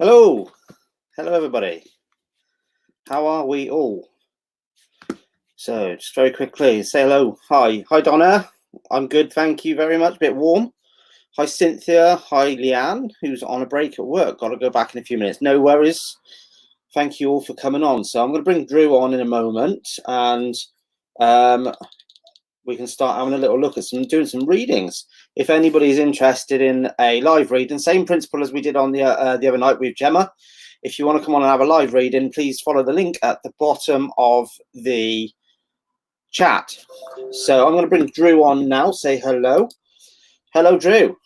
Hello, hello everybody. How are we all? So just very quickly, say hello. Hi Donna. I'm good, thank you very much. A bit warm. Hi Cynthia. Hi Leanne, who's on a break at work. Got to go back in a few minutes. No worries. Thank you all for coming on. So I'm going to bring Drew on in a moment, and we can start having a little look at doing some readings. If anybody's interested in a live reading, same principle as we did on the other night with Gemma. If you want to come on and have a live reading, please follow the link at the bottom of the chat. So I'm going to bring Drew on now. Say hello. Hello, Drew.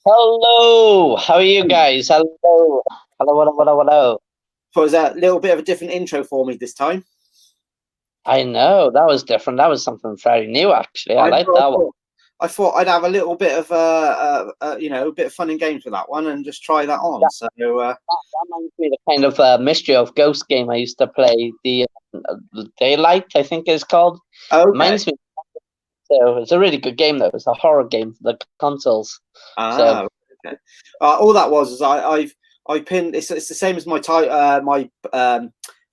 Hello. How are you guys? Hello. Hello. So was that a little bit of a different intro for me this time? I know, that was different. That was something very new, actually. I like that one. I thought I'd have a little bit of a bit of fun and games with that one and just try that on. So that reminds me of the kind of mystery of ghost game I used to play. The Daylight, I think it's called. Okay. Reminds me. So it's a really good game, though. It's a horror game for the consoles. Okay. All that was is I pinned. It's the same as my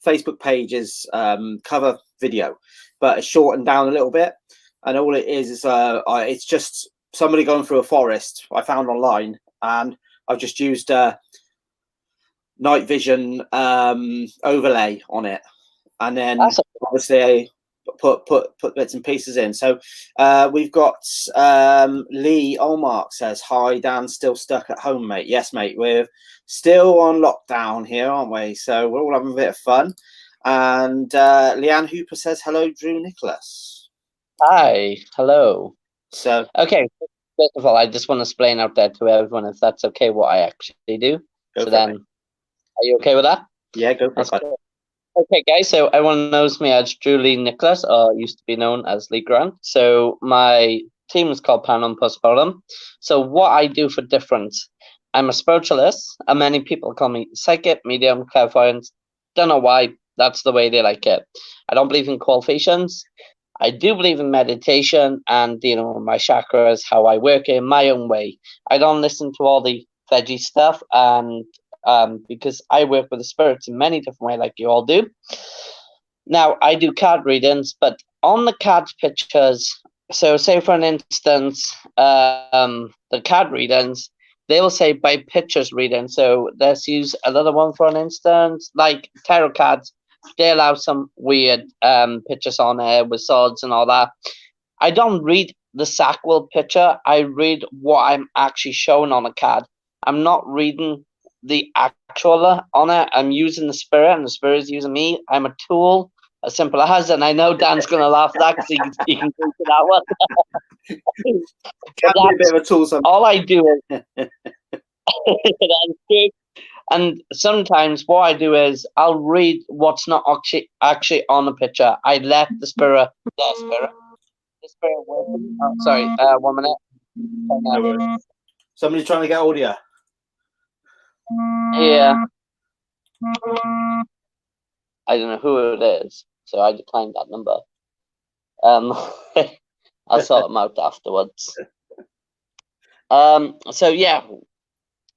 Facebook page's cover video, but it's shortened down a little bit. And all it is it's just somebody going through a forest I found online, and I've just used a night vision overlay on it, and then obviously I put bits and pieces in. So we've got Lee Olmark says, "Hi Dan, still stuck at home, mate." Yes, mate, we're still on lockdown here, aren't we? So we're all having a bit of fun. And Leanne Hooper says, "Hello, Drew Nicholas." Hi, hello. So okay, first of all, I just want to explain out there to everyone, if that's okay, what I actually do. So then, are you okay with that? Yeah, go for it. Okay, guys, so everyone knows me as Drew Lee Nicholas, or used to be known as Lee Grant. So my team is called Paranormal Postpartum. So what I do for difference, I'm a spiritualist, and many people call me psychic, medium, clairvoyant. Don't know why, that's the way they like it. I don't believe in qualifications. I do believe in meditation and dealing with my chakras, how I work in my own way. I don't listen to all the veggie stuff, and because I work with the spirits in many different ways, like you all do. Now, I do card readings, but on the card pictures, so say for an instance, the card readings, they will say by pictures reading. So let's use another one for an instance, like tarot cards. They allow some weird pictures on there with swords and all that. I don't read the sacral picture. I read what I'm actually showing on a card. I'm not reading the actual on it. I'm using the spirit, and the spirit is using me. I'm a tool, as simple as. And I know Dan's going to laugh at that because he can go to that one. Can be a bit of a tool sometimes. All I do is... And sometimes what I do is I'll read what's not actually on the picture. I let the spirit work. Oh, sorry, 1 minute. Somebody's trying to get hold of you. Yeah. I don't know who it is, so I declined that number. I'll sort them out afterwards. So yeah.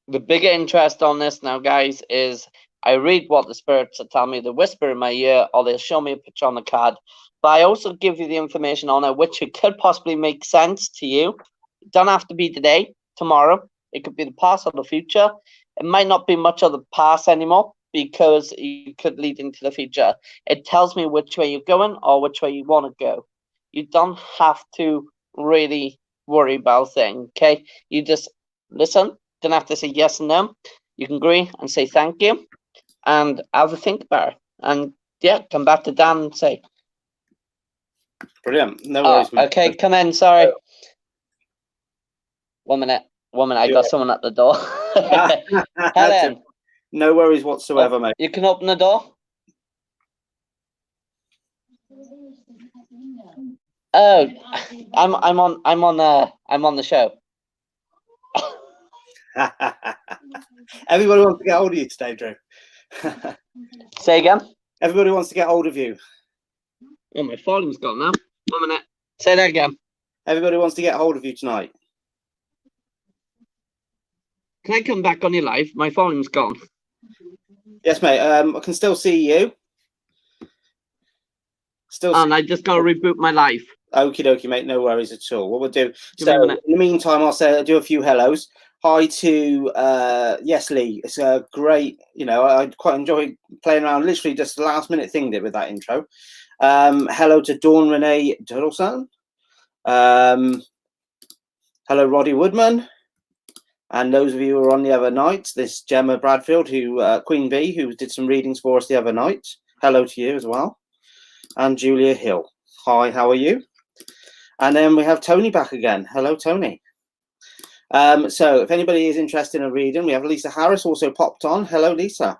The bigger interest on this now, guys, is I read what the spirits are telling me. They whisper in my ear, or they'll show me a picture on the card. But I also give you the information on it, which it could possibly make sense to you. It don't have to be today, tomorrow. It could be the past or the future. It might not be much of the past anymore, because you could lead into the future. It tells me which way you're going or which way you want to go. You don't have to really worry about things, okay? You just listen. Don't have to say yes and no. You can agree and say thank you, and have a think about it. And yeah, come back to Dan and say. Brilliant. No worries. Okay, come in. Sorry. 1 minute. 1 minute. I got someone at the door. Helen. No worries whatsoever, mate. You can open the door. Oh, I'm on the show. Everybody wants to get hold of you today, Drew. Say again. Everybody wants to get hold of you. Oh, my volume's gone now. 1 minute. Say that again. Everybody wants to get hold of you tonight. Can I come back on your live? My volume's gone. Yes, mate. I can still see you. Still. And I just got to reboot my life. Okie dokie, mate. No worries at all. What we'll do. Give me a So minute. in the meantime, I'll do a few hellos. Hi to yes, Lee. It's a great. I quite enjoy playing around. Literally, just the last minute thing did with that intro. Hello to Dawn Renee Duddleson. Hello, Roddy Woodman. And those of you who were on the other night, this Gemma Bradfield, Queen Bee, who did some readings for us the other night. Hello to you as well. And Julia Hill. Hi, how are you? And then we have Tony back again. Hello, Tony. So if anybody is interested in a reading, we have Lisa Harris also popped on. Hello, Lisa.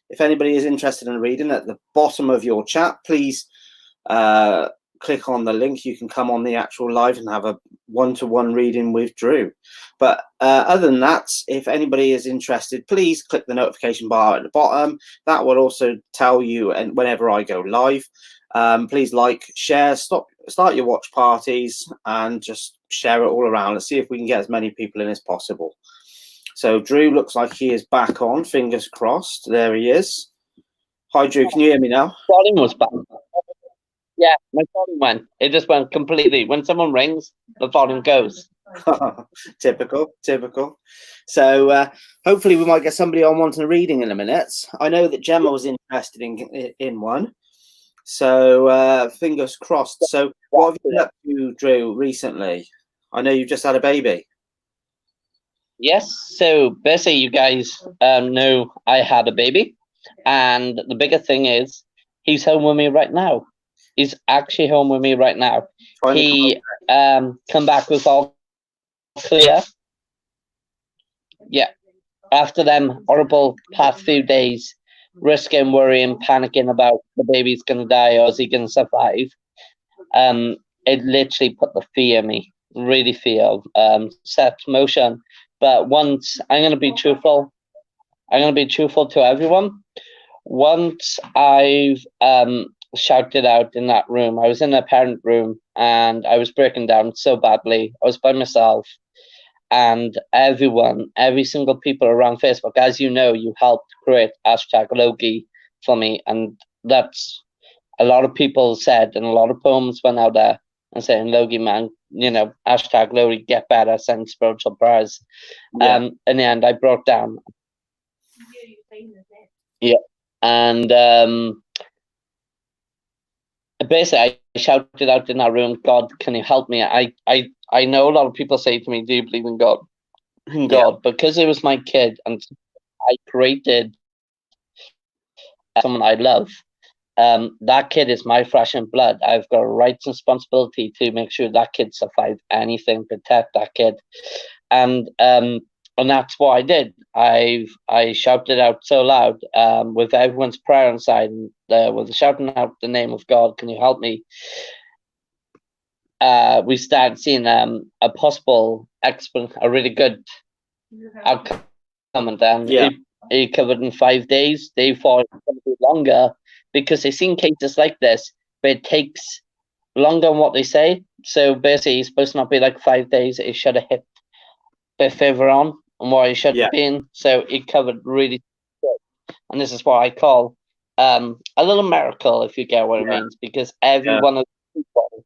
If anybody is interested in a reading, at the bottom of your chat, please click on the link. You can come on the actual live and have a one-to-one reading with Drew. But other than that, if anybody is interested, please click the notification bar at the bottom. That will also tell you and whenever I go live. Please like, share, start your watch parties and just share it all around. Let's see if we can get as many people in as possible. So Drew looks like he is back on. Fingers crossed. There he is. Hi, Drew. Can you hear me now? Volume was back. Yeah, my volume went. It just went completely. When someone rings, the volume goes. Typical. So hopefully we might get somebody on wanting a reading in a minute. I know that Gemma was interested in one. So fingers crossed. So what have you been up to, Drew, recently? I know you've just had a baby. Yes, so basically you guys know I had a baby. And the bigger thing is he's home with me right now. He's actually home with me right now. He come back with all clear. Yeah. After them horrible past few days, risking, worrying, panicking about the baby's gonna die or is he gonna survive. It literally put the fear in me. Really fear set motion. But once I'm gonna be truthful to everyone. Once I've shouted out in that room, I was in a parent room and I was breaking down so badly. I was by myself, and every single people around Facebook, as you know, you helped create #Logie for me, and that's a lot of people said, and a lot of poems went out there and saying, Logie, man, #Logie, get better, send spiritual prayers. Yeah. In the end, I broke down. Yeah. And basically, I shouted out in that room, God, can you help me? I know a lot of people say to me, do you believe in God? Because it was my kid and I created someone I love. That kid is my flesh and blood. I've got a rights and responsibility to make sure that kid survives anything, protect that kid. And that's what I did. I shouted out so loud, with everyone's prayer inside, and with shouting out the name of God, can you help me? We started seeing a possible a really good outcome, and then it covered in 5 days. They thought it was going to be longer because they've seen cases like this, but it takes longer than what they say. So basically, it's supposed to not be like 5 days. It should have hit a bit further on and what it should have been. So it covered really good. And this is what I call a little miracle, if you get what it means, because every one of the people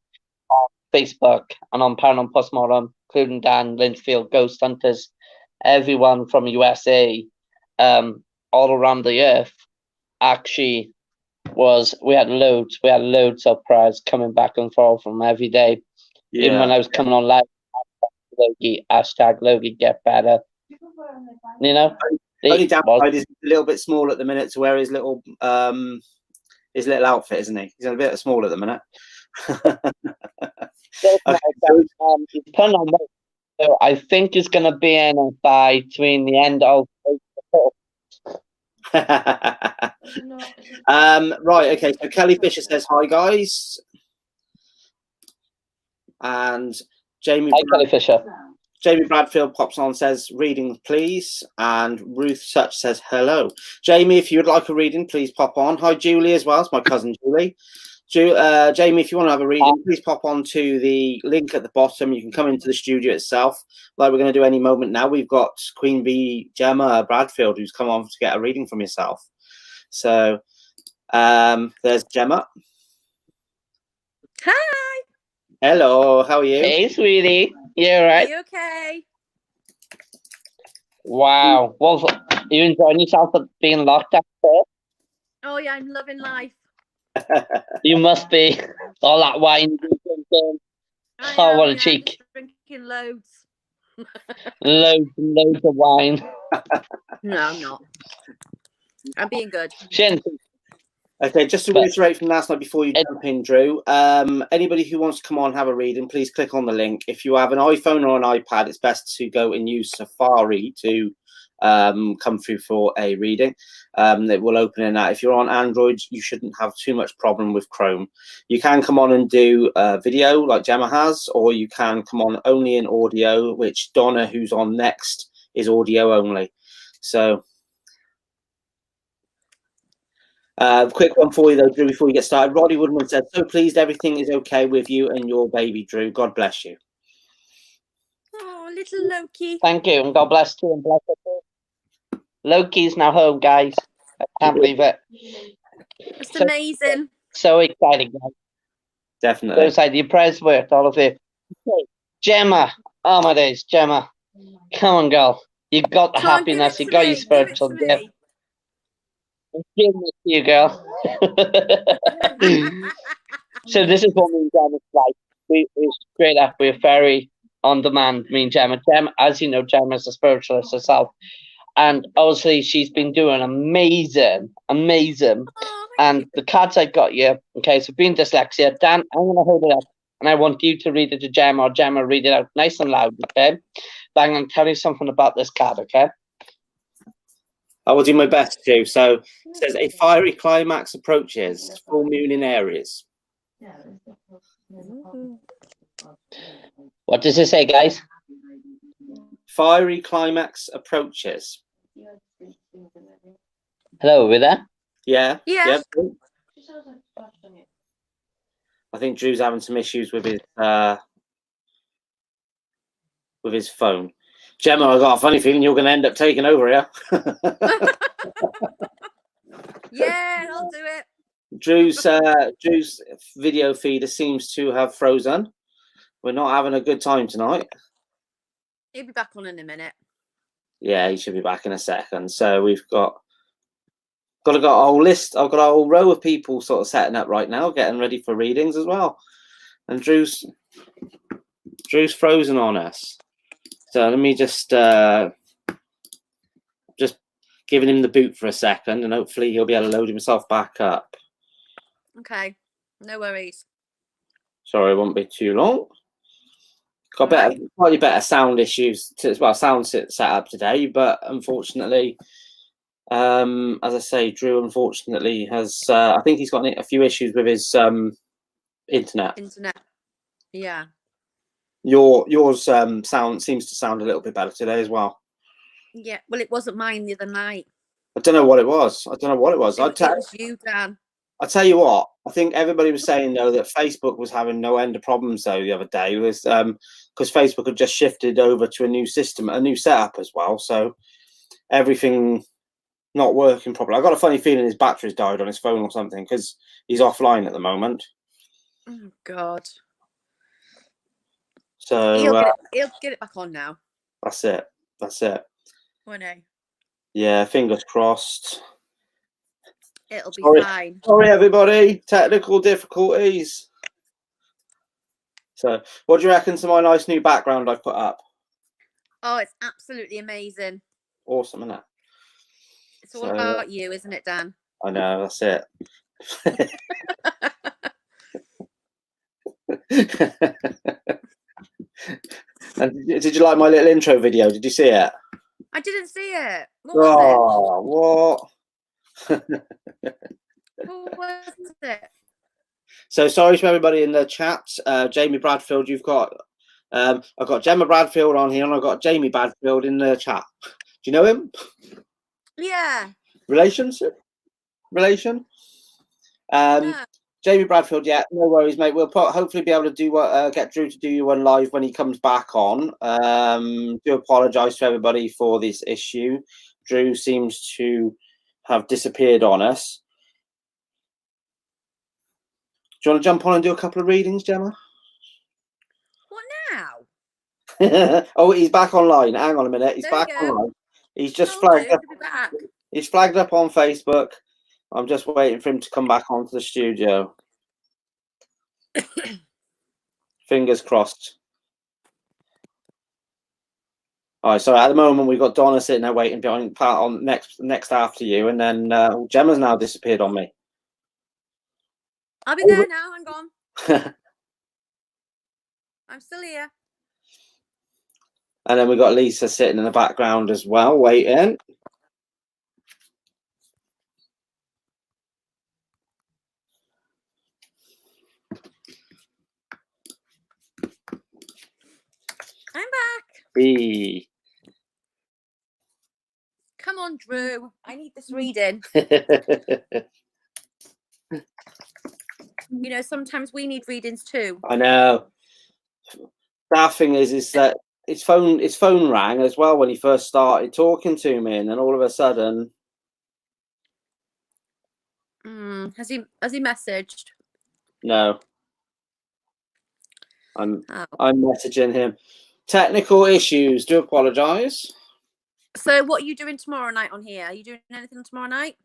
on Facebook and on Paranormal Postmortem, including Dan Lynchfield, Ghost Hunters, everyone from USA, all around the earth, actually we had loads of prayers coming back and forth from every day. Even when I was coming on live, Logie, #Logie, get better. You know, only downside is a little bit small at the minute to wear his little outfit, isn't he? He's a bit small at the minute. So I think he's going to be in by between the end of right, okay, so Kelly Fisher says hi, guys. And Jamie Bradfield pops on, says reading please, and Ruth Such says hello. Jamie, if you would like a reading, please pop on. Hi Julie as well, it's my cousin Julie. Jamie, if you want to have a reading, please pop onto the link at the bottom. You can come into the studio itself, like we're going to do any moment now. We've got Queen Bee Gemma Bradfield, who's come on to get a reading from yourself. So there's Gemma. Hi. Hello, how are you? Hey, sweetie. You all Are right? you okay? Wow. Well, you enjoying yourself at being locked up there? Oh yeah, I'm loving life. You must be. All that wine you've been drinking. Oh, what a cheek. Drinking loads. Loads and loads of wine. No, I'm not. I'm being good. Shin. Okay, just to reiterate from last night before you jump in, Drew, anybody who wants to come on and have a reading, please click on the link. If you have an iPhone or an iPad, it's best to go and use Safari to come through for a reading. It will open in that. If you're on Android, you shouldn't have too much problem with Chrome. You can come on and do video like Gemma has, or you can come on only in audio, which Donna, who's on next, is audio only. So quick one for you though, Drew, before we get started. Roddy Woodman said, so pleased everything is okay with you and your baby, Drew. God bless you. Oh, little Loki. Thank you, and God bless you and bless you. Loki's now home, guys. I can't believe it. It's amazing. So exciting, guys. Definitely. So excited. Your prayers worked, all of you. Okay. Gemma. Oh my days, Gemma. Come on, girl. You got the happiness. You got your spiritual gift. Give it to you, girl. So this is what me and Gemma's like. We're straight up. We're very on demand, me and Gemma. Gemma, as you know, Gemma's a spiritualist herself. And obviously she's been doing amazing. Oh, And the cards I got you, okay, so being dyslexia, Dan, I'm going to hold it up. And I want you to read it to Gemma, or Gemma read it out nice and loud, okay? But I'm going to tell you something about this card, okay? I will do my best to. So it says a fiery climax approaches, full moon in Aries. What does it say, guys? Fiery climax approaches. Hello, are we there? Yeah. Yeah. I think Drew's having some issues with his phone. Gemma, I got a funny feeling you're going to end up taking over here. Yeah, I'll do it. Drew's video feeder seems to have frozen. We're not having a good time tonight. He'll be back on in a minute. Yeah, he should be back in a second. So we've got a whole list. I've got a whole row of people sort of setting up right now, getting ready for readings as well. And Drew's frozen on us. So let me just giving him the boot for a second, and hopefully he'll be able to load himself back up. Okay, no worries. Sorry, it won't be too long. Got slightly better sound issues sound set up today, but unfortunately, as I say, Drew unfortunately has. I think he's got a few issues with his internet. Yeah. Yours sound seems to sound a little bit better today as well. Yeah. Well, it wasn't mine the other night. I don't know what it was. It was you, Dan. I'll tell you what. I think everybody was saying though that Facebook was having no end of problems though the other day, was because Facebook had just shifted over to a new system, a new setup as well. So everything not working properly. I got a funny feeling his battery's died on his phone or something because he's offline at the moment. Oh God. So he'll get it back on now. That's it. Won't he? Yeah, fingers crossed. It'll be fine. Sorry, everybody. Technical difficulties. So, what do you reckon to my nice new background I've put up? Oh, it's absolutely amazing. Awesome, isn't it? It's all about you, isn't it, Dan? I know, that's it. And did you like my little intro video? Did you see it? I didn't see it. What was it? What was it? So sorry to everybody in the chat. Jamie Bradfield, you've got I've got Gemma Bradfield on here, and I've got Jamie Bradfield in the chat. Do you know him? Yeah. Relation? No. Jamie Bradfield, yeah, no worries, mate. We'll hopefully be able to do get Drew to do you one live when he comes back on. Do apologise to everybody for this issue. Drew seems to have disappeared on us. Do you want to jump on and do a couple of readings, Gemma? What now? Oh, he's back online. Hang on a minute. He's back online. He's just flagged up. He's flagged up on Facebook. I'm just waiting for him to come back onto the studio. Fingers crossed. All right, so at the moment we've got Donna sitting there waiting behind Pat on next after you, and then Gemma's now disappeared on me. I'll be there now. I'm gone. I'm still here. And then we've got Lisa sitting in the background as well, waiting. I'm back. Hey. Come on, Drew. I need this reading. You know, sometimes we need readings too. I know. That thing is that his phone rang as well when he first started talking to me, and then all of a sudden, has he messaged? No. I'm messaging him. Technical issues. Do apologise. So, what are you doing tomorrow night on here? Are you doing anything tomorrow night?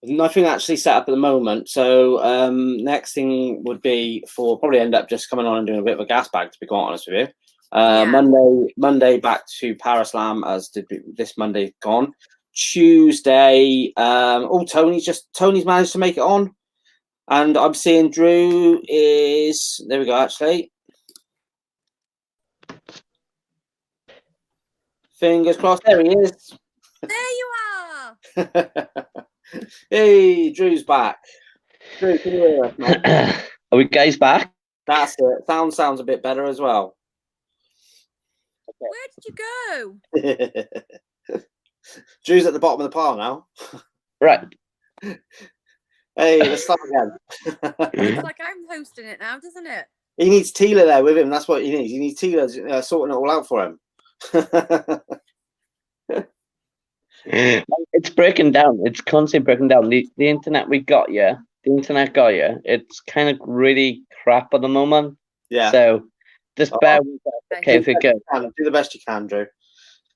Nothing actually set up at the moment. So next thing would be for probably end up just coming on and doing a bit of a gas bag, to be quite honest with you. Yeah. Monday back to Paraslam, as did this Monday gone. Tuesday, Tony's managed to make it on, and I'm seeing Drew is there. We go. Actually, fingers crossed. There he is. There you are. Hey, Drew's back. Drew, can you hear us, mate? Are we guys back? That's it. Sounds a bit better as well. Where did you go? Drew's at the bottom of the pile now. Right. Hey, let's start again. It's like I'm hosting it now, doesn't it? He needs Tila there with him. That's what he needs. He needs Tila sorting it all out for him. It's breaking down. It's constantly breaking down. The internet we got, yeah. The internet got you. It's kind of really crap at the moment. Yeah. So just bear with us. Okay, if we go. Do the best you can, Drew.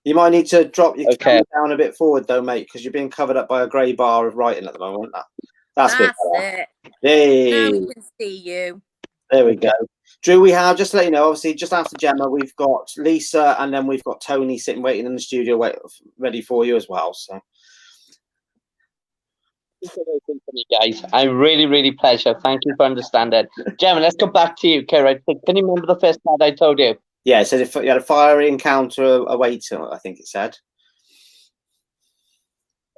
You might need to drop your camera down a bit forward, though, mate, because you're being covered up by a grey bar of writing at the moment. That's it. Hey. Now we can see you. There we go. Drew, we have, just to let you know, obviously, just after Gemma, we've got Lisa, and then we've got Tony sitting waiting in the studio, ready for you as well. So. Guys, I'm really pleasure. Thank you for understanding. Gemma, let's go back to you. Okay, right. Can you remember the first card I told you? Yeah, it said if you had a fiery encounter awaits, I think it said.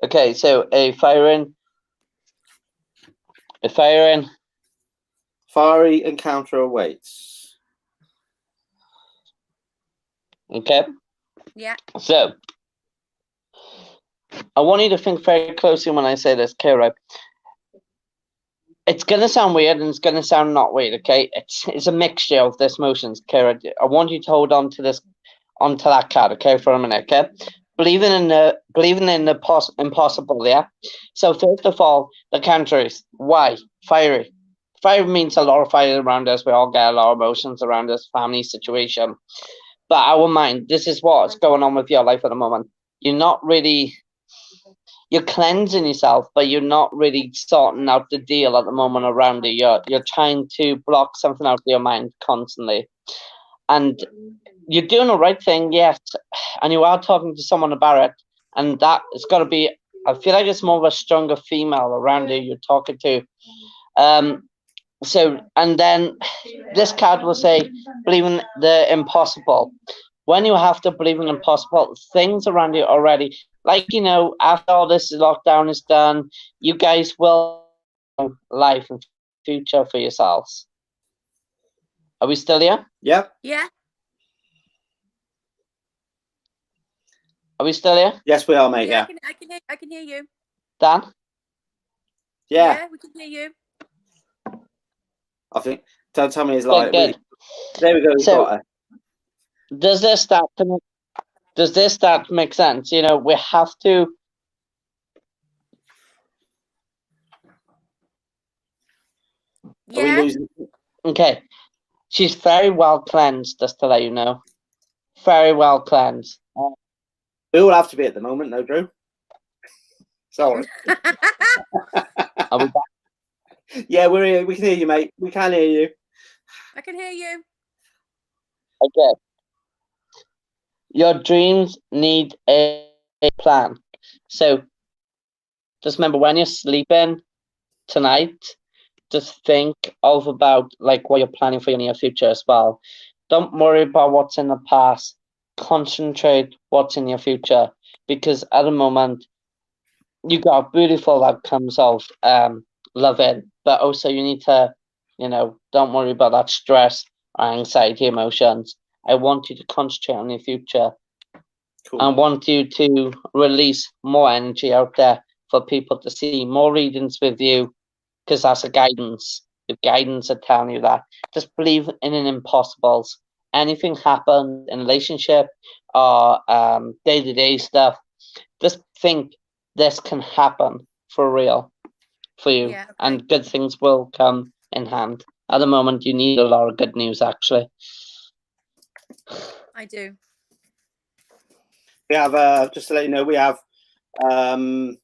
Okay, so a fiery encounter awaits. Okay. Yeah. So I want you to think very closely when I say this, okay, right? It's gonna sound weird and it's gonna sound not weird, okay? It's a mixture of this motions, okay? Right? I want you to hold on to that card, okay, for a minute, okay? Believing in the impossible, yeah. So first of all, the countries. Why? Fiery. Fire means a lot of fire around us. We all get a lot of emotions around us, family situation. But our mind, this is what's going on with your life at the moment. You're cleansing yourself, but you're not really sorting out the deal at the moment around you. You're trying to block something out of your mind constantly. And you're doing the right thing, yes. And you are talking to someone about it. And that it's got to be, I feel like it's more of a stronger female around you you're talking to. So, and then this card will say, believing the impossible. When you have to believe in impossible, things around you already, like, you know, after all this lockdown is done, you guys will have life and future for yourselves. Are we still here? Yep. Yeah. Are we still here? Yes, we are, mate. Yeah. I can hear you. Dan? Yeah. We can hear you. I think. Don't tell me it's Good, like. good. There we go. We've So- got her. Does this start to make sense? You know, we have to. Are we Yeah. losing? Okay, she's very well cleansed. Just to let you know, very well cleansed. We all have to be at the moment, though, Drew. Sorry. Are we back? Yeah, we're here. We can hear you, mate. We can hear you. I can hear you. Okay. Your dreams need a plan. So just remember when you're sleeping tonight, just think of about like what you're planning for your near future as well. Don't worry about what's in the past. Concentrate what's in your future, because at the moment you got beautiful outcomes of loving, but also you need to, don't worry about that stress or anxiety emotions. I want you to concentrate on your future. Cool. I want you to release more energy out there for people to see more readings with you, because that's a guidance. The guidance are telling you that. Just believe in an impossibles. Anything happens in relationship or day-to-day stuff, just think this can happen for real for you, Yeah, okay. and good things will come in hand. At the moment, you need a lot of good news, actually. I do. We have just to let you know, we have John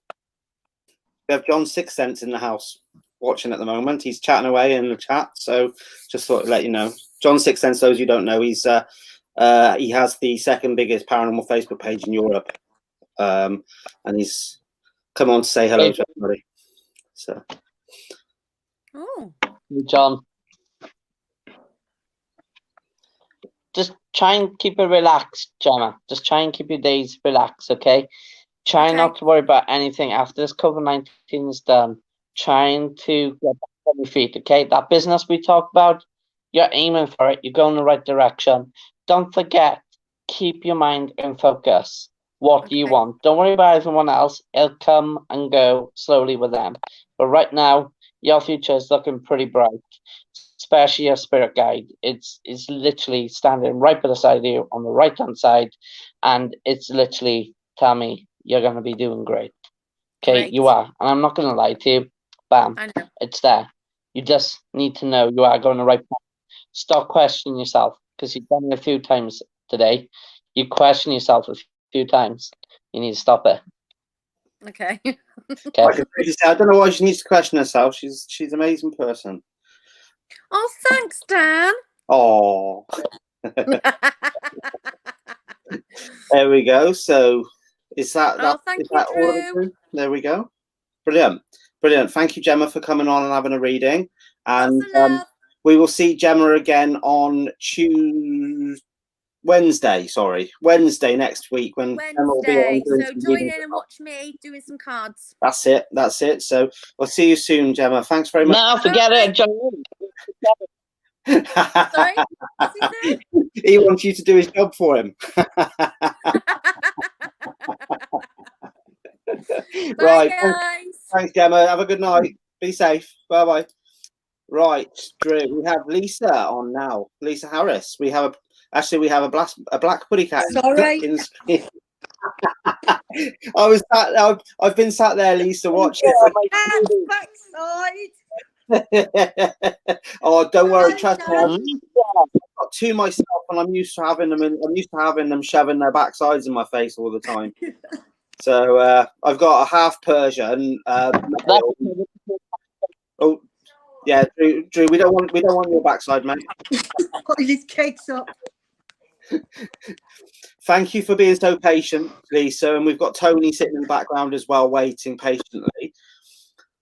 Sixth Sense in the house watching at the moment. He's chatting away in the chat, so just thought to let you know. John Sixth Sense, those you don't know, he's he has the second biggest paranormal Facebook page in Europe, and he's come on to say hello to everybody. So, Oh. John, just try and keep it relaxed, Gemma. Just try and keep your days relaxed, okay? Try Okay. not to worry about anything after this COVID-19 is done. Trying to get back on your feet, okay? That business we talked about, you're aiming for it. You're going the right direction. Don't forget, keep your mind in focus. What do you Okay. want? Don't worry about everyone else. It'll come and go slowly with them. But right now, your future is looking pretty bright, especially your spirit guide. It's literally standing right by the side of you on the right-hand side, and it's literally telling me you're going to be doing great. Okay, Great. you are. And I'm not going to lie to you. Bam. I know. It's there. You just need to know you are going the right path. Stop questioning yourself, because you've done it a few times today. You question yourself a few times. You need to stop it. Okay. Okay. I don't know why she needs to question herself. She's an amazing person. Oh, thanks, Dan. Oh, there we go. So is that thank is you, that all of it, Drew. Drew? There we go. Brilliant. Thank you, Gemma, for coming on and having a reading. And Lots of love. we will see Gemma again on Wednesday next week when Gemma will be on Wednesday. doing So some join readings. in and watch me doing some cards. That's it. So we'll see you soon, Gemma. Thanks very much. No, forget it, John. Sorry? What's he say? He wants you to do his job for him. Bye, Right. guys. Thanks, Gemma. Have a good night. Be safe. Bye-bye. Right, Drew. We have Lisa on now. Lisa Harris. We have a black putty cat. Sorry. I've been sat there, Lisa, watching. Oh, don't worry, trust me. I've got two myself, and I'm used to having them shoving their backsides in my face all the time. So I've got a half Persian. Oh, yeah, Drew. We don't want your backside, mate. Putting his cakes up. Thank you for being so patient, Lisa. And we've got Tony sitting in the background as well, waiting patiently.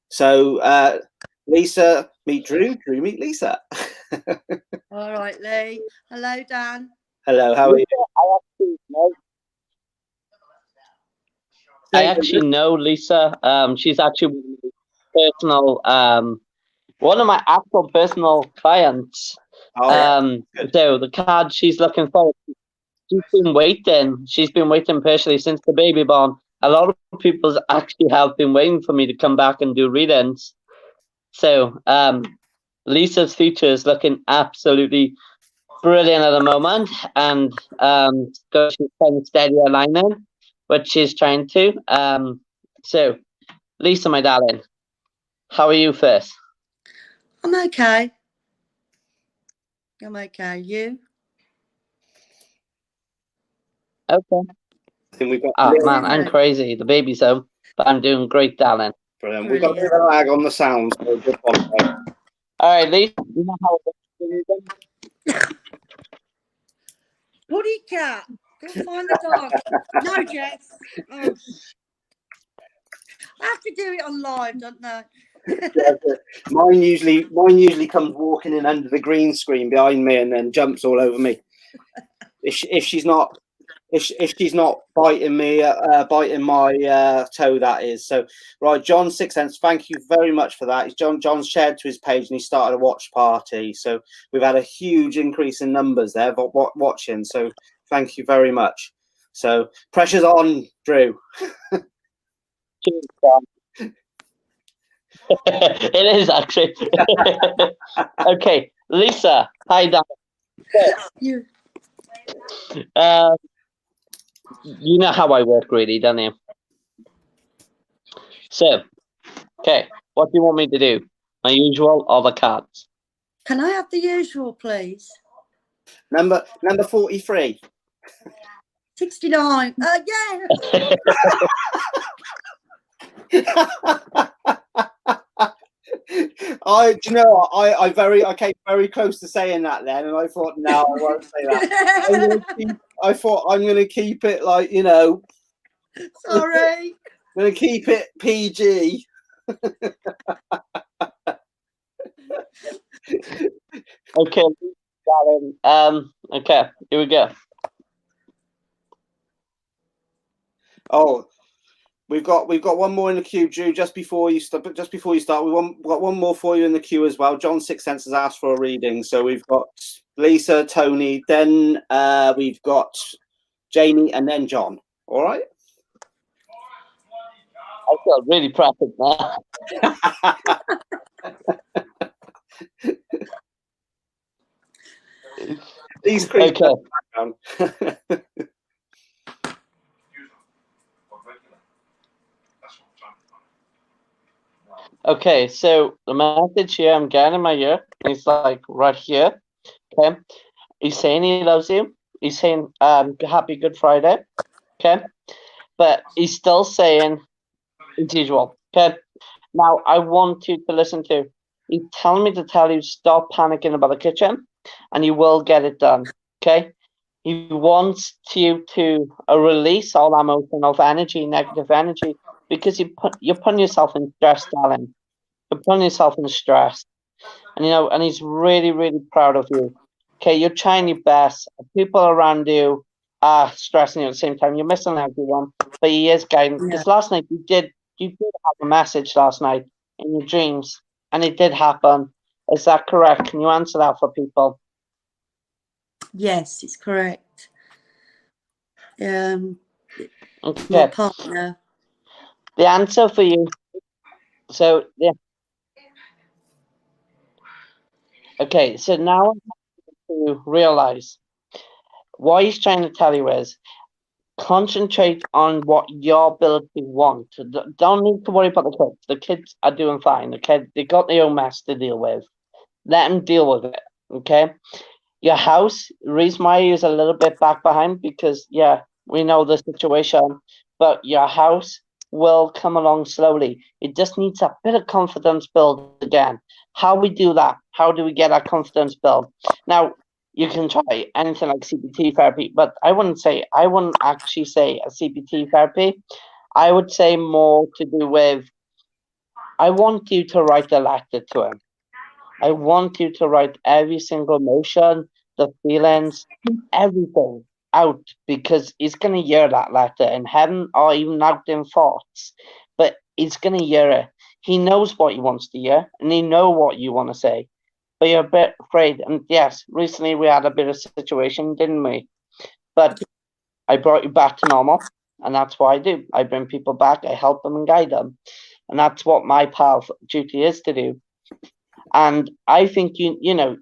So, Lisa, meet Drew. Drew, meet Lisa. All right, Lee. Hello, Dan. Hello, how are you? I actually know Lisa. She's actually one of my actual personal clients. So the card she's looking for, she's been waiting patiently since the baby born. A lot of people actually have been waiting for me to come back and do readings. So Lisa's future is looking absolutely brilliant at the moment, and she's trying to steady her line in, which she's trying to. So, Lisa, my darling, how are you first? I'm okay. I'm okay. You? Okay. I think we've got. Oh man, I'm Brilliant. crazy. The baby's home, but I'm doing great, darling. Brilliant. We've got a bit of a lag on the sound, so good one. All right, Lisa, you know how it works. Woody cat. Go find the dog. No, Jess. Oh. I have to do it on live, don't I? Mine usually comes walking in under the green screen behind me and then jumps all over me. If she's not biting me, biting my toe, that is. So right, John 6 cents. Thank you very much for that. John's shared to his page and he started a watch party. So we've had a huge increase in numbers there watching. So thank you very much. So pressure's on, Drew. Cheers, John. It is actually. Okay, Lisa. Hi, Dan. You. You know how I work, really, don't you? So, okay, what do you want me to do? My usual or the cards? Can I have the usual, please? Number 43. 69. Yeah. I came very close to saying that then, and I thought, no, I won't say that. I thought I'm going to keep it like, you know. Sorry. I'm going to keep it PG. Okay, darling. Okay, here we go. Oh, we've got one more in the queue, Drew. Just before you start, we've got one more for you in the queue as well. John 6 cents has asked for a reading, so we've got Lisa, Tony, then we've got Jamie, and then John. All right. I feel really pressured now. These creatures. Okay. Okay, so the message here I'm getting in my ear is like right here. Okay, he's saying he loves you. He's saying happy Good Friday. Okay, but he's still saying as usual. Okay, now I want you to listen to. He's telling me to tell you stop panicking about the kitchen, and you will get it done. Okay, he wants you to release all that emotion of energy, negative energy, because you're putting yourself in stress, darling. You're putting yourself in stress, and and he's really, really proud of you. Okay, you're trying your best. People around you are stressing you at the same time. You're missing everyone, but he is guiding. Because last night you did have a message last night in your dreams, and it did happen. Is that correct? Can you answer that for people? Yes, it's correct. My Okay. partner. The answer for you. So yeah. Okay, so now I want you to realize what he's trying to tell you is concentrate on what your ability want. Don't need to worry about the kids. The kids are doing fine. They got their own mess to deal with. Let them deal with it. Okay. Your house, the reason why he is a little bit back behind because we know the situation, but your house will come along slowly. It just needs a bit of confidence build again. How we do that? How do we get our confidence build? Now, you can try anything like CBT therapy, but I wouldn't actually say a CBT therapy. I would say more to do with, I want you to write a letter to him. I want you to write every single emotion, the feelings, everything out because he's going to hear that letter in heaven or even out in thoughts. But he's going to hear it. He knows what he wants to hear and he knows what you want to say. But you're a bit afraid. And yes, recently we had a bit of situation, didn't we? But I brought you back to normal. And that's what I do. I bring people back. I help them and guide them. And that's what my part of duty is to do. And I think you know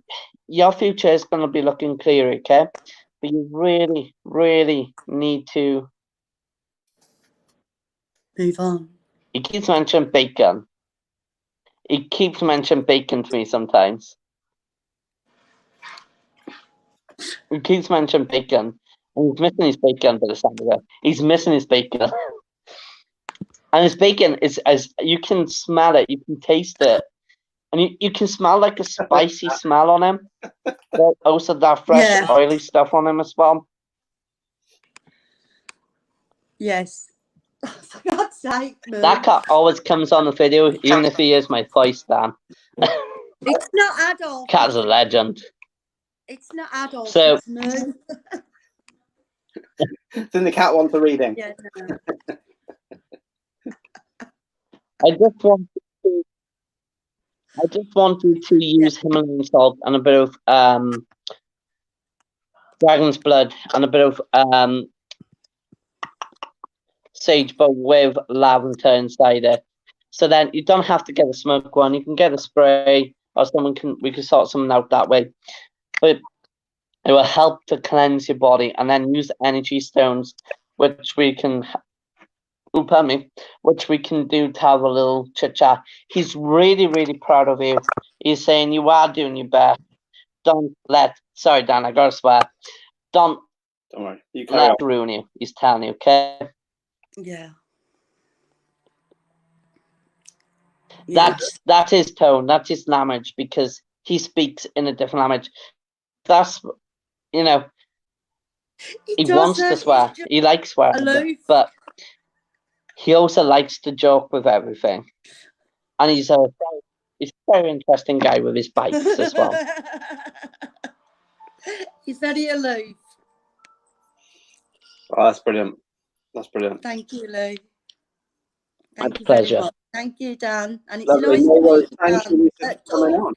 your future is going to be looking clear, okay? But you really, really need to. Move on. He keeps mentioning bacon. He keeps mentioning bacon to me sometimes. He keeps mentioning bacon. And he's missing his bacon by the sound of it. He's missing his bacon. And his bacon is, as you can smell it, you can taste it. And you can smell like a spicy smell on him. But also that fresh, Yeah. oily stuff on him as well. Yes. For God's sake, Moo. That cat always comes on the video, even if he is my voice Dan. It's not Adolf. Cat's a legend. It's not Adolf. So- It's Moo. Then the cat wants a reading. Yeah, no. I just wanted to use Himalayan salt and a bit of dragon's blood and a bit of sage, but with lavender inside it. So then you don't have to get a smoke one. You can get a spray, or we can sort something out that way. But it will help to cleanse your body, and then use energy stones, which we can. Oh, pardon me, which we can do to have a little chit chat. He's really, really proud of you. He's saying you are doing your best. Sorry, Dan, I gotta swear. Don't worry. You carry on. let it ruin you. He's telling you, okay? Yeah. That's his tone. That's his language, because he speaks in a different language. That's, you know, he wants to swear. He likes swearing, but he also likes to joke with everything. And he's a very interesting guy with his bikes as well. He's very aloof. Oh, that's brilliant. That's brilliant. Thank you, Lou. My Thank you pleasure. very much. Thank you, Dan. And it's Lovely. nice No to worries. meet you, Thank Dan. you for coming on.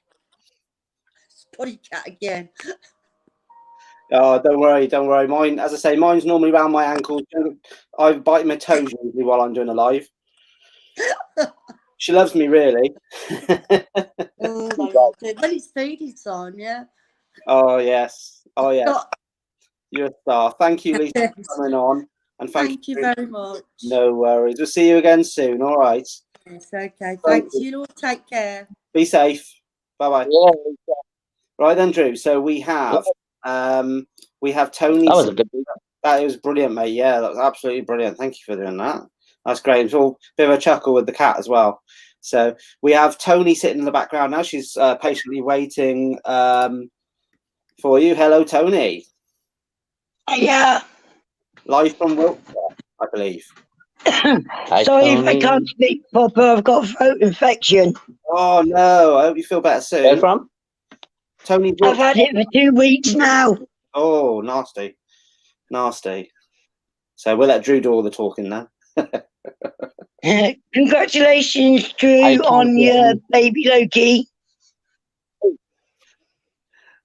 Potty cat again. Oh, don't worry, don't worry. Mine, as I say, mine's normally around my ankles. I bite my toes usually while I'm doing a live. She loves me, really. Oh, my God. When it's feeding time, yeah. Oh, yes. Oh, yes. Got- You're a star. Thank you, Lisa, Yes. for coming on. And Thank you very much. No worries. We'll see you again soon. All right. Yes, okay. Thanks. You all take care. Be safe. Bye-bye. Yeah, Right then, Drew. So we have Tony. that was a good. That was brilliant, mate. Yeah, that was absolutely brilliant. Thank you for doing that. That's great. It's all a bit of a chuckle with the cat as well. So we have Tony sitting in the background now. She's patiently waiting for you. Hello, Tony. Yeah. Live from Wiltshire, I believe. Sorry if I can't speak proper. I've got a throat infection. Oh no! I hope you feel better soon. Where from? Tony. I've had it for 2 weeks now. Oh, nasty, nasty. So we'll let Drew do all the talking now. Congratulations, Drew, on your baby Loki.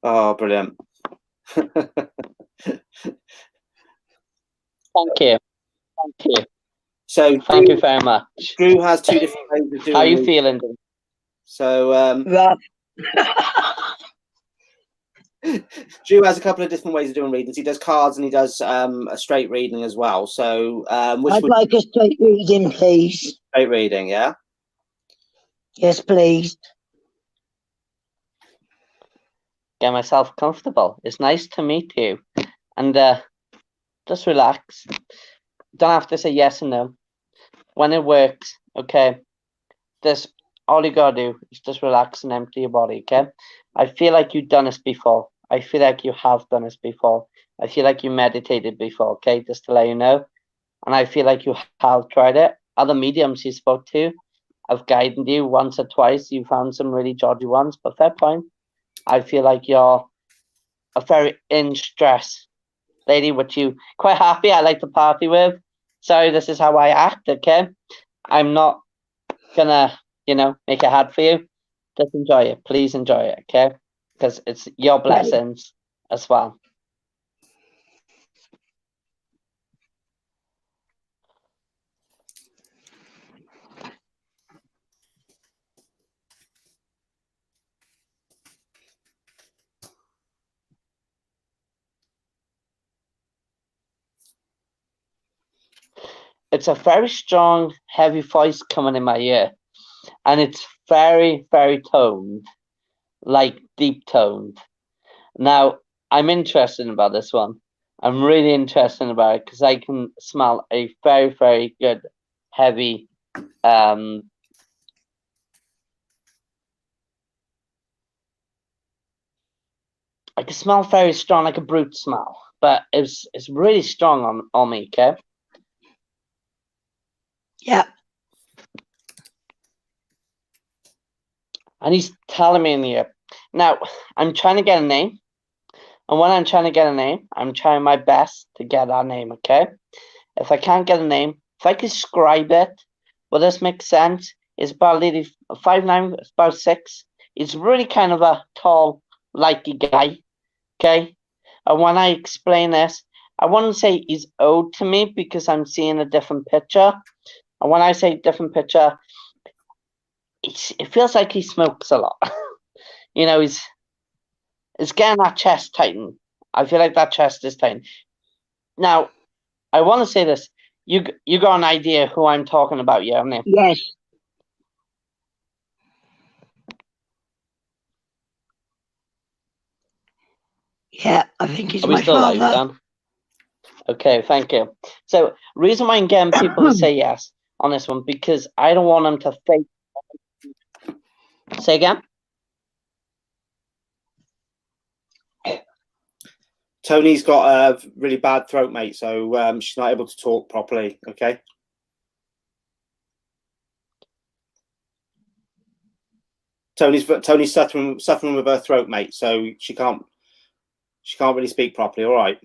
Oh, brilliant. Thank you. Thank you. So thank you very much. Drew has two different ways of doing. How are you feeling? So rough. Drew has a couple of different ways of doing readings. He does cards and he does a straight reading as well. So I'd like a straight reading, please. Straight reading, yeah? Yes, please. Get myself comfortable. It's nice to meet you. And just relax. Don't have to say yes and no. When it works, okay, all you gotta do is just relax and empty your body, okay? I feel like you've done this before. I feel like you have done this before. I feel like you meditated before, okay? Just to let you know. And I feel like you have tried it. Other mediums you spoke to have guided you once or twice. You found some really dodgy ones, but fair point. I feel like you're a very in stress lady, which you quite happy. I like to party with. Sorry, this is how I act, okay? I'm not gonna, make it hard for you. Just enjoy it. Please enjoy it, okay? Because it's your blessings as well. it's a very strong, heavy voice coming in my ear, and it's very, very toned, like deep toned. Now, I'm interested about this one. I'm really interested about it because I can smell a very, very good, heavy, I can smell very strong, like a brute smell, but it's really strong on me, okay? Yeah. And he's telling me in the ear. Now, I'm trying to get a name. And when I'm trying to get a name, I'm trying my best to get that name, okay? If I can't get a name, if I describe it, will this make sense? It's about 5'9", it's about 6. He's really kind of a tall, likey guy, okay? And when I explain this, I wouldn't say he's old to me because I'm seeing a different picture. And when I say different picture, it feels like he smokes a lot. You know, he's getting that chest tighten. I feel like that chest is tighten. Now, I want to say this. You got an idea who I'm talking about, yeah, haven't you? Yes. Yeah, I think it's Are we my still live, father. Dan? Okay, thank you. So, reason why I'm getting people to say yes on this one, because I don't want them to fake. Say again? Tony's got a really bad throat, mate, so she's not able to talk properly. Okay. Tony's suffering with her throat, mate, so she can't really speak properly. All right.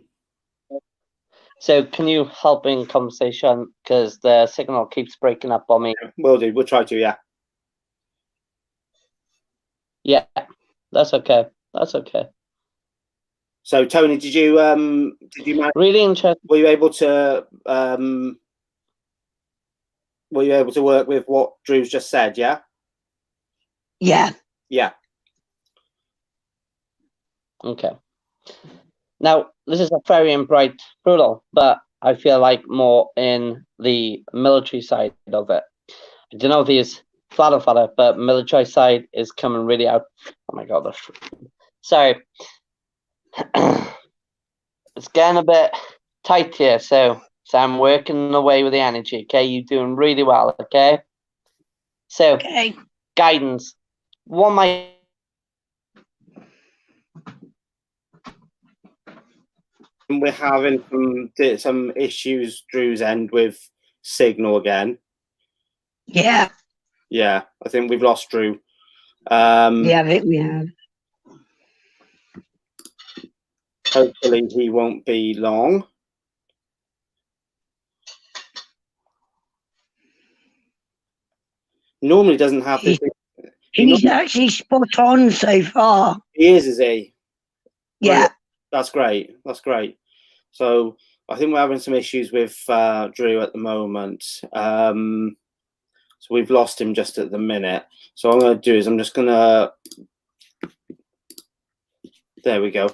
So, can you help in conversation because the signal keeps breaking up on me? Will do. We'll try to. Yeah. Yeah, that's okay. That's okay. So, Tony, did you manage, Really interesting. were you able to work with what Drew's just said? Yeah. Yeah. Yeah. Okay. Now, this is a very bright brutal, but I feel like more in the military side of it. I don't know if he's flatter, but military side is coming really out. Oh my god, sorry. It's getting a bit tight here, so I'm working away with the energy, okay? You're doing really well, okay? So, Okay. guidance. What my We're having some issues Drew's end with signal again. Yeah. Yeah, I think we've lost Drew. Yeah, I think we have. Hopefully he won't be long. Normally doesn't have this. He's actually spot on so far. He is he? Yeah. Brilliant. That's great. That's great. So I think we're having some issues with Drew at the moment. So we've lost him just at the minute. So what I'm going to do is I'm just going to. There we go.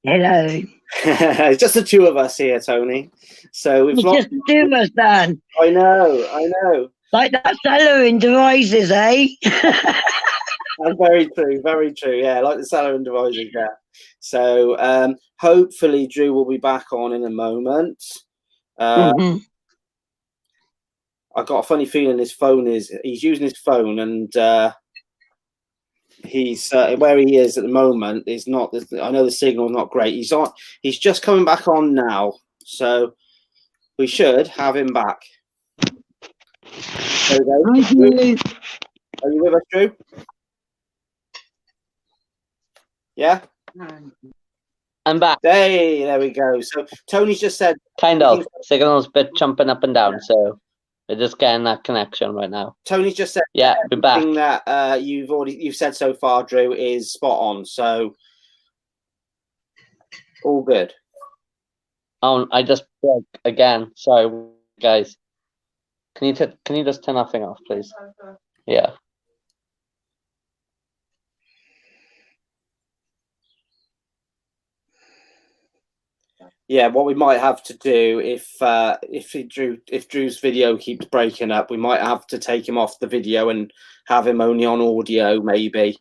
Hello. It's just the two of us here, Tony. So we've It's lost. just the two of us, Dan. I know. Like that seller in devices, eh? That's very true, very true. Yeah, like the seller and devices there. So hopefully Drew will be back on in a moment. Mhm. I got a funny feeling he's using his phone and he's where he is at the moment is not. I know the signal's not great. He's just coming back on now, so we should have him back. There we go. Hi, Drew. Are you with us, Drew? Yeah. I'm back. Hey, there we go. So Tony's just said Kind of. Signal's a bit jumping up and down, so we're just getting that connection right now. Tony's just said Yeah, we're back. everything that you've said so far, Drew, is spot on. So all good. Oh, I just broke again. Sorry, guys. Can you just turn that thing off, please? Yeah. Yeah, what we might have to do if Drew's video keeps breaking up, we might have to take him off the video and have him only on audio, maybe,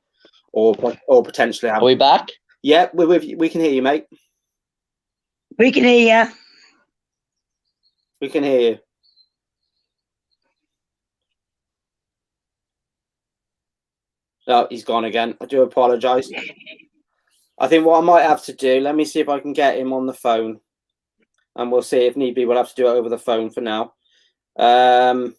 or potentially have. Are we back? Yeah, we can hear you, mate. We can hear you. We can hear you. No, he's gone again. I do apologise. I think what I might have to do, let me see if I can get him on the phone. And we'll see if need be. We'll have to do it over the phone for now. Right.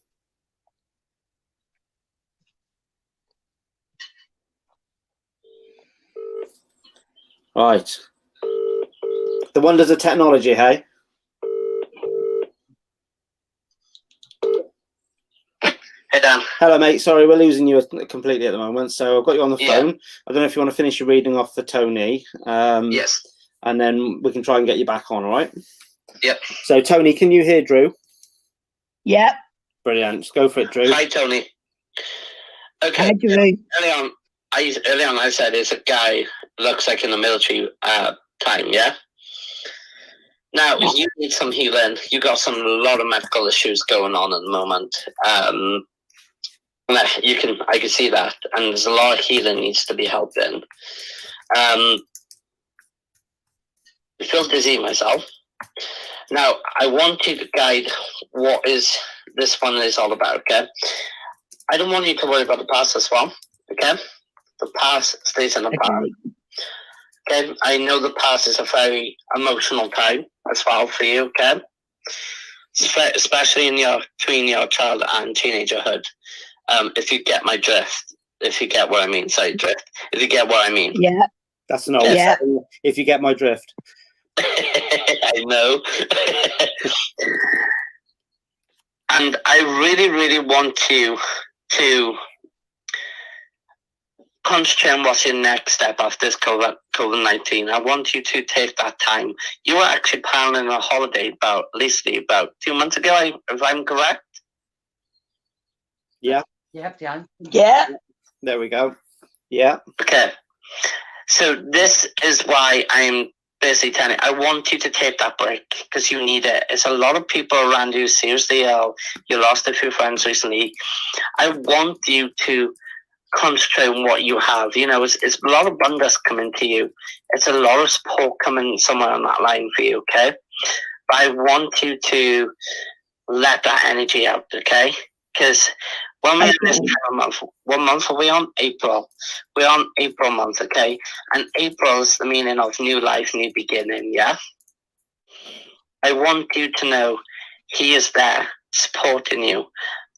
The wonders of technology, hey? Hey, Dan. Hello, mate. Sorry, we're losing you completely at the moment. So I've got you on the phone. I don't know if you want to finish your reading off for Tony. Yes. And then we can try and get you back on, all right? Yep. So, Tony, can you hear Drew? Yep. Brilliant. Just go for it, Drew. Hi, Tony. Okay. Hi, Drew. Early on, I said it's a guy looks like in the military time, yeah? Now, you need some healing. You got a lot of medical issues going on at the moment. I can see that, and there's a lot of healing needs to be helped in. I feel dizzy myself. Now, I want you to guide what this one is all about, okay? I don't want you to worry about the past as well, okay? The past stays in the past. Okay, I know the past is a very emotional time as well for you, okay? Especially between your child and teenagerhood. If you get my drift, if you get what I mean, sorry, drift. If you get what I mean. Yeah. That's an old saying, if you get my drift. I know. And I really, really want you to concentrate on what's your next step after this COVID-19. I want you to take that time. You were actually planning a holiday about 2 months ago, if I'm correct? Yeah. Yep, Jan. Yeah. There we go. Yeah. Okay. So this is why I'm basically telling you, I want you to take that break because you need it. It's a lot of people around you seriously ill. You lost a few friends recently. I want you to concentrate on what you have. You know, it's a lot of abundance coming to you. It's a lot of support coming somewhere on that line for you, okay? But I want you to let that energy out, okay? Because when we're in this time of month, what month are we on? April. We're on April month, okay? And April is the meaning of new life, new beginning, yeah? I want you to know he is there supporting you,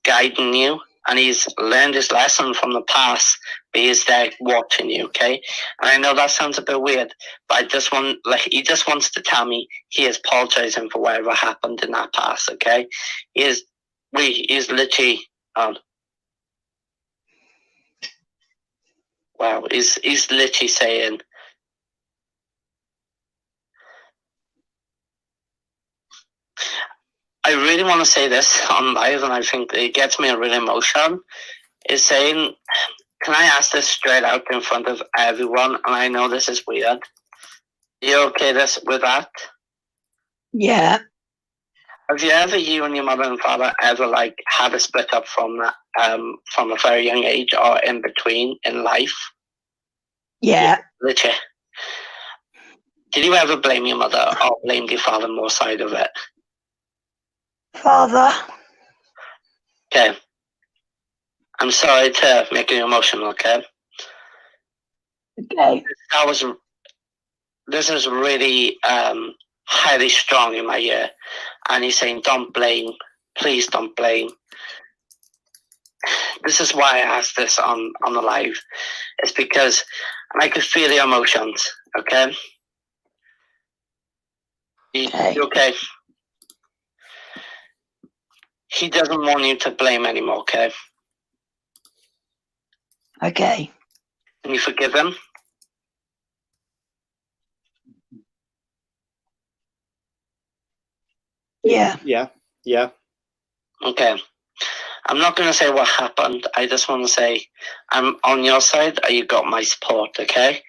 guiding you, and he's learned his lesson from the past, but he's there watching you, okay? And I know that sounds a bit weird, but he just wants to tell me he is apologizing for whatever happened in that past, okay? He's literally, wow, he's literally saying, I really want to say this on live, and I think it gets me really emotional, is saying, can I ask this straight out in front of everyone? And I know this is weird. You okay with that? Yeah. Have you and your mother and father ever had a split up from that from a very young age or in between in life? Yeah. Literally. Did you ever blame your mother or blame your father more side of it? Father. Okay. I'm sorry to make you emotional, okay? Okay. This is really highly strong in my ear. And he's saying, don't blame. Please don't blame. This is why I asked this on the live. It's because I could feel the emotions, okay? You okay? He doesn't want you to blame anymore, okay? Okay. Can you forgive him? Yeah. Yeah. Yeah. Okay. I'm not going to say what happened. I just want to say I'm on your side and you got my support, okay?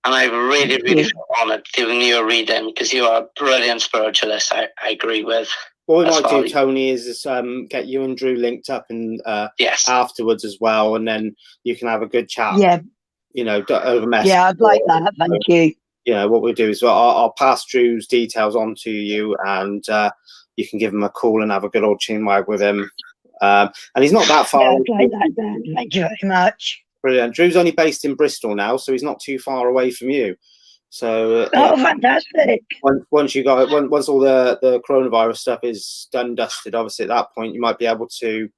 And I really, really feel honoured doing your reading because you are a brilliant spiritualist. I agree with. What we might do, Tony, is get you and Drew linked up and Yes. afterwards as well, and then you can have a good chat. Yeah. You know, over message. Yeah, I'd like that. Thank you. You know, what we'll do is I'll pass Drew's details on to you, and you can give him a call and have a good old chinwag with him. And he's not that far. Yeah, I'd like that, Dan. Thank you very much. Brilliant. Drew's only based in Bristol now, so he's not too far away from you. So Fantastic. Once all the coronavirus stuff is done, dusted, obviously at that point you might be able to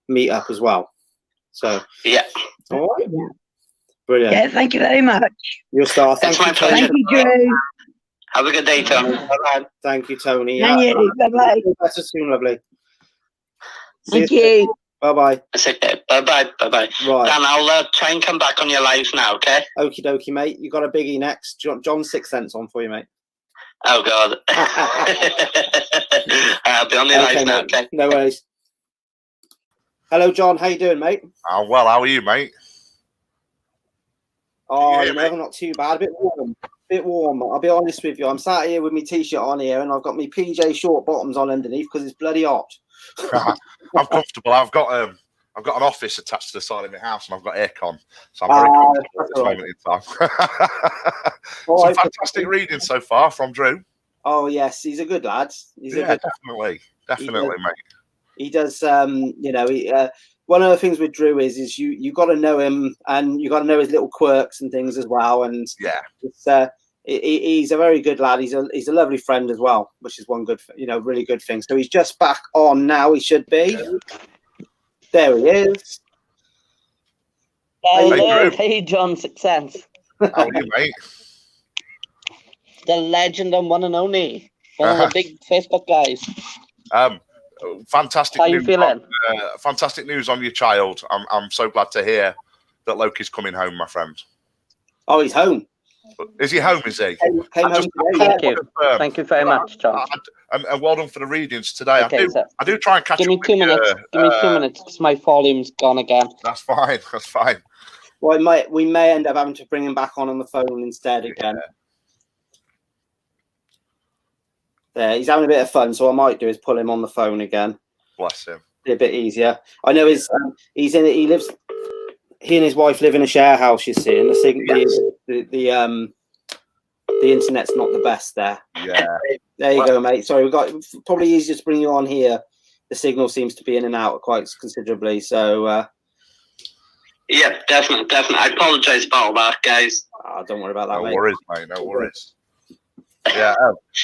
meet up as well. So yeah. All right. Yeah. Brilliant. Yeah, thank you very much. You're a star. Thank you, Tony. Thank you, Drew. Have a good day, Tony. Bye-bye. Thank you, Tony. And you. Bye-bye. Better soon, lovely. Thank you. Bye-bye. That's okay. Bye-bye. Bye-bye. Right. Dan, I'll try and come back on your live now, okay? Okie dokie, mate. You got a biggie next. John Sixth Sense on for you, mate. Oh, God. I'll be on your live now, okay? No worries. Hello, John. How you doing, mate? Well, how are you, mate? Oh, you know, not too bad. A bit warm. I'll be honest with you. I'm sat here with my t-shirt on here, and I've got my PJ short bottoms on underneath because it's bloody hot. I'm comfortable. I've got an office attached to the side of my house, and I've got aircon, so I'm very comfortable at this moment in time. Some fantastic reading so far from Drew. Oh yes, he's a good lad. Definitely, mate. He does. You know, one of the things with Drew is you got to know him, and you got to know his little quirks and things as well. And he's a very good lad. He's a lovely friend as well, which is one good, really good thing. So he's just back on now. He should be. There he is. Hello, hey, John Sixth Sense. How are you, mate? The legend and one and only. One of the big Facebook guys. Fantastic. How you feeling? Fantastic news on your child. I'm so glad to hear that Loki's coming home, my friend. Oh, he's home. Is he home? Is he? Came home today. Thank you. Thank you very much, John. And well done for the readings today. Okay, I do try and catch. Give me 2 minutes. Give me 2 minutes because my volume's gone again. That's fine. That's fine. Well, we may end up having to bring him back on the phone instead again. There, he's having a bit of fun, so what I might do is pull him on the phone again. Bless him. Be a bit easier. I know he and his wife live in a share house, you see, and the internet's not the best there. Yeah. There you go, mate. Sorry, we've got probably easier to bring you on here. The signal seems to be in and out quite considerably, so yeah, definitely. I apologize about that, guys. Don't worry about that, mate. No worries, mate. No worries. Yeah,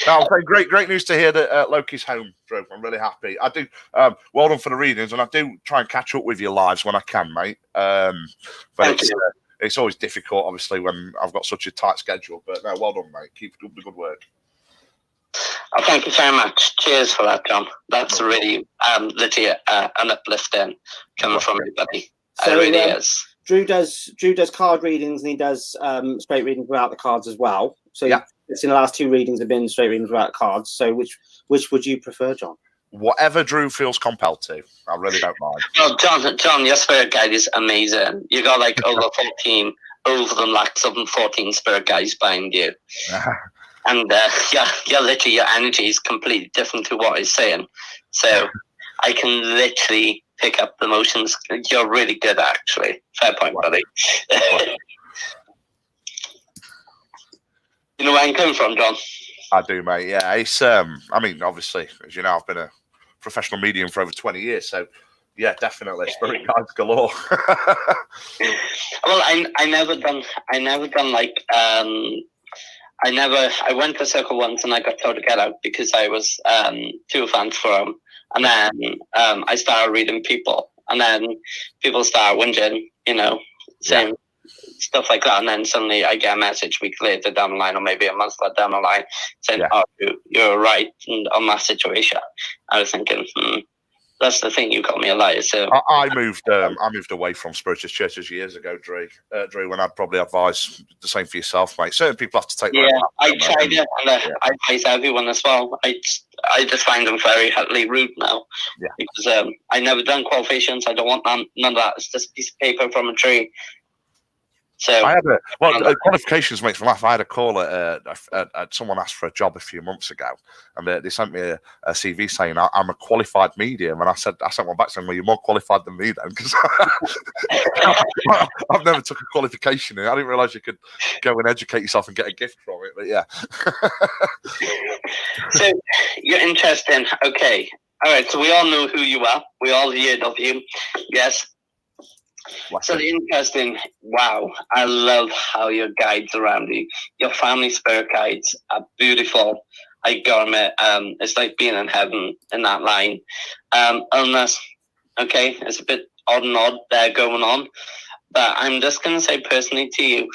no, great news to hear that Loki's home, Drew. I'm really happy. I do. Well done for the readings, and I do try and catch up with your lives when I can, mate. But it's always difficult, obviously, when I've got such a tight schedule. But no, well done, mate. Keep up the good work. Oh, thank you very much. Cheers for that, John. That's really legit an uplifting coming from everybody. So, it really is. Drew does card readings, and he does straight readings without the cards as well. So it's in the last 2 readings have been straight readings without cards. So which would you prefer, John? Whatever Drew feels compelled to. I really don't mind. Well, John, your spirit guide is amazing. You got like over 14 spirit guides behind you. And you're literally, your energy is completely different to what he's saying. So I can literally pick up the emotions. You're really good, actually. Fair point, buddy. You know where I'm coming from, John? I do, mate. Yeah, it's. I mean, obviously, as you know, I've been a professional medium for over 20 years, so yeah, definitely spirit guides galore. Well, I never done like I went to a circle once and I got told to get out because I was too advanced for them, and then I started reading people, and then people start whinging, saying stuff like that, and then suddenly I get a message week later down the line, or maybe a month down the line, saying, "Oh, you're right on that situation." I was thinking, that's the thing, you got me a liar. So I moved away from spiritualist churches years ago, Drew, and I'd probably advise the same for yourself, mate. Certain people have to take their own I tried it, and I advise everyone as well. I just find them very heavily rude now, because I never done qualifications. I don't want none of that. It's just a piece of paper from a tree. So I had qualifications makes me laugh. I had a call at someone asked for a job a few months ago, and they sent me a CV saying I'm a qualified medium, and I sent one back saying, "Well, you're more qualified than me then," because I've never took a qualification. I didn't realise you could go and educate yourself and get a gift from it. But yeah. So you're interesting. Okay. All right. So we all know who you are. We all heard of you. Yes. So interesting. Wow. I love how your guides around you. Your family spirit guides are beautiful. I got them. It's like being in heaven in that line. Illness. Okay. It's a bit odd and odd there going on. But I'm just going to say personally to you,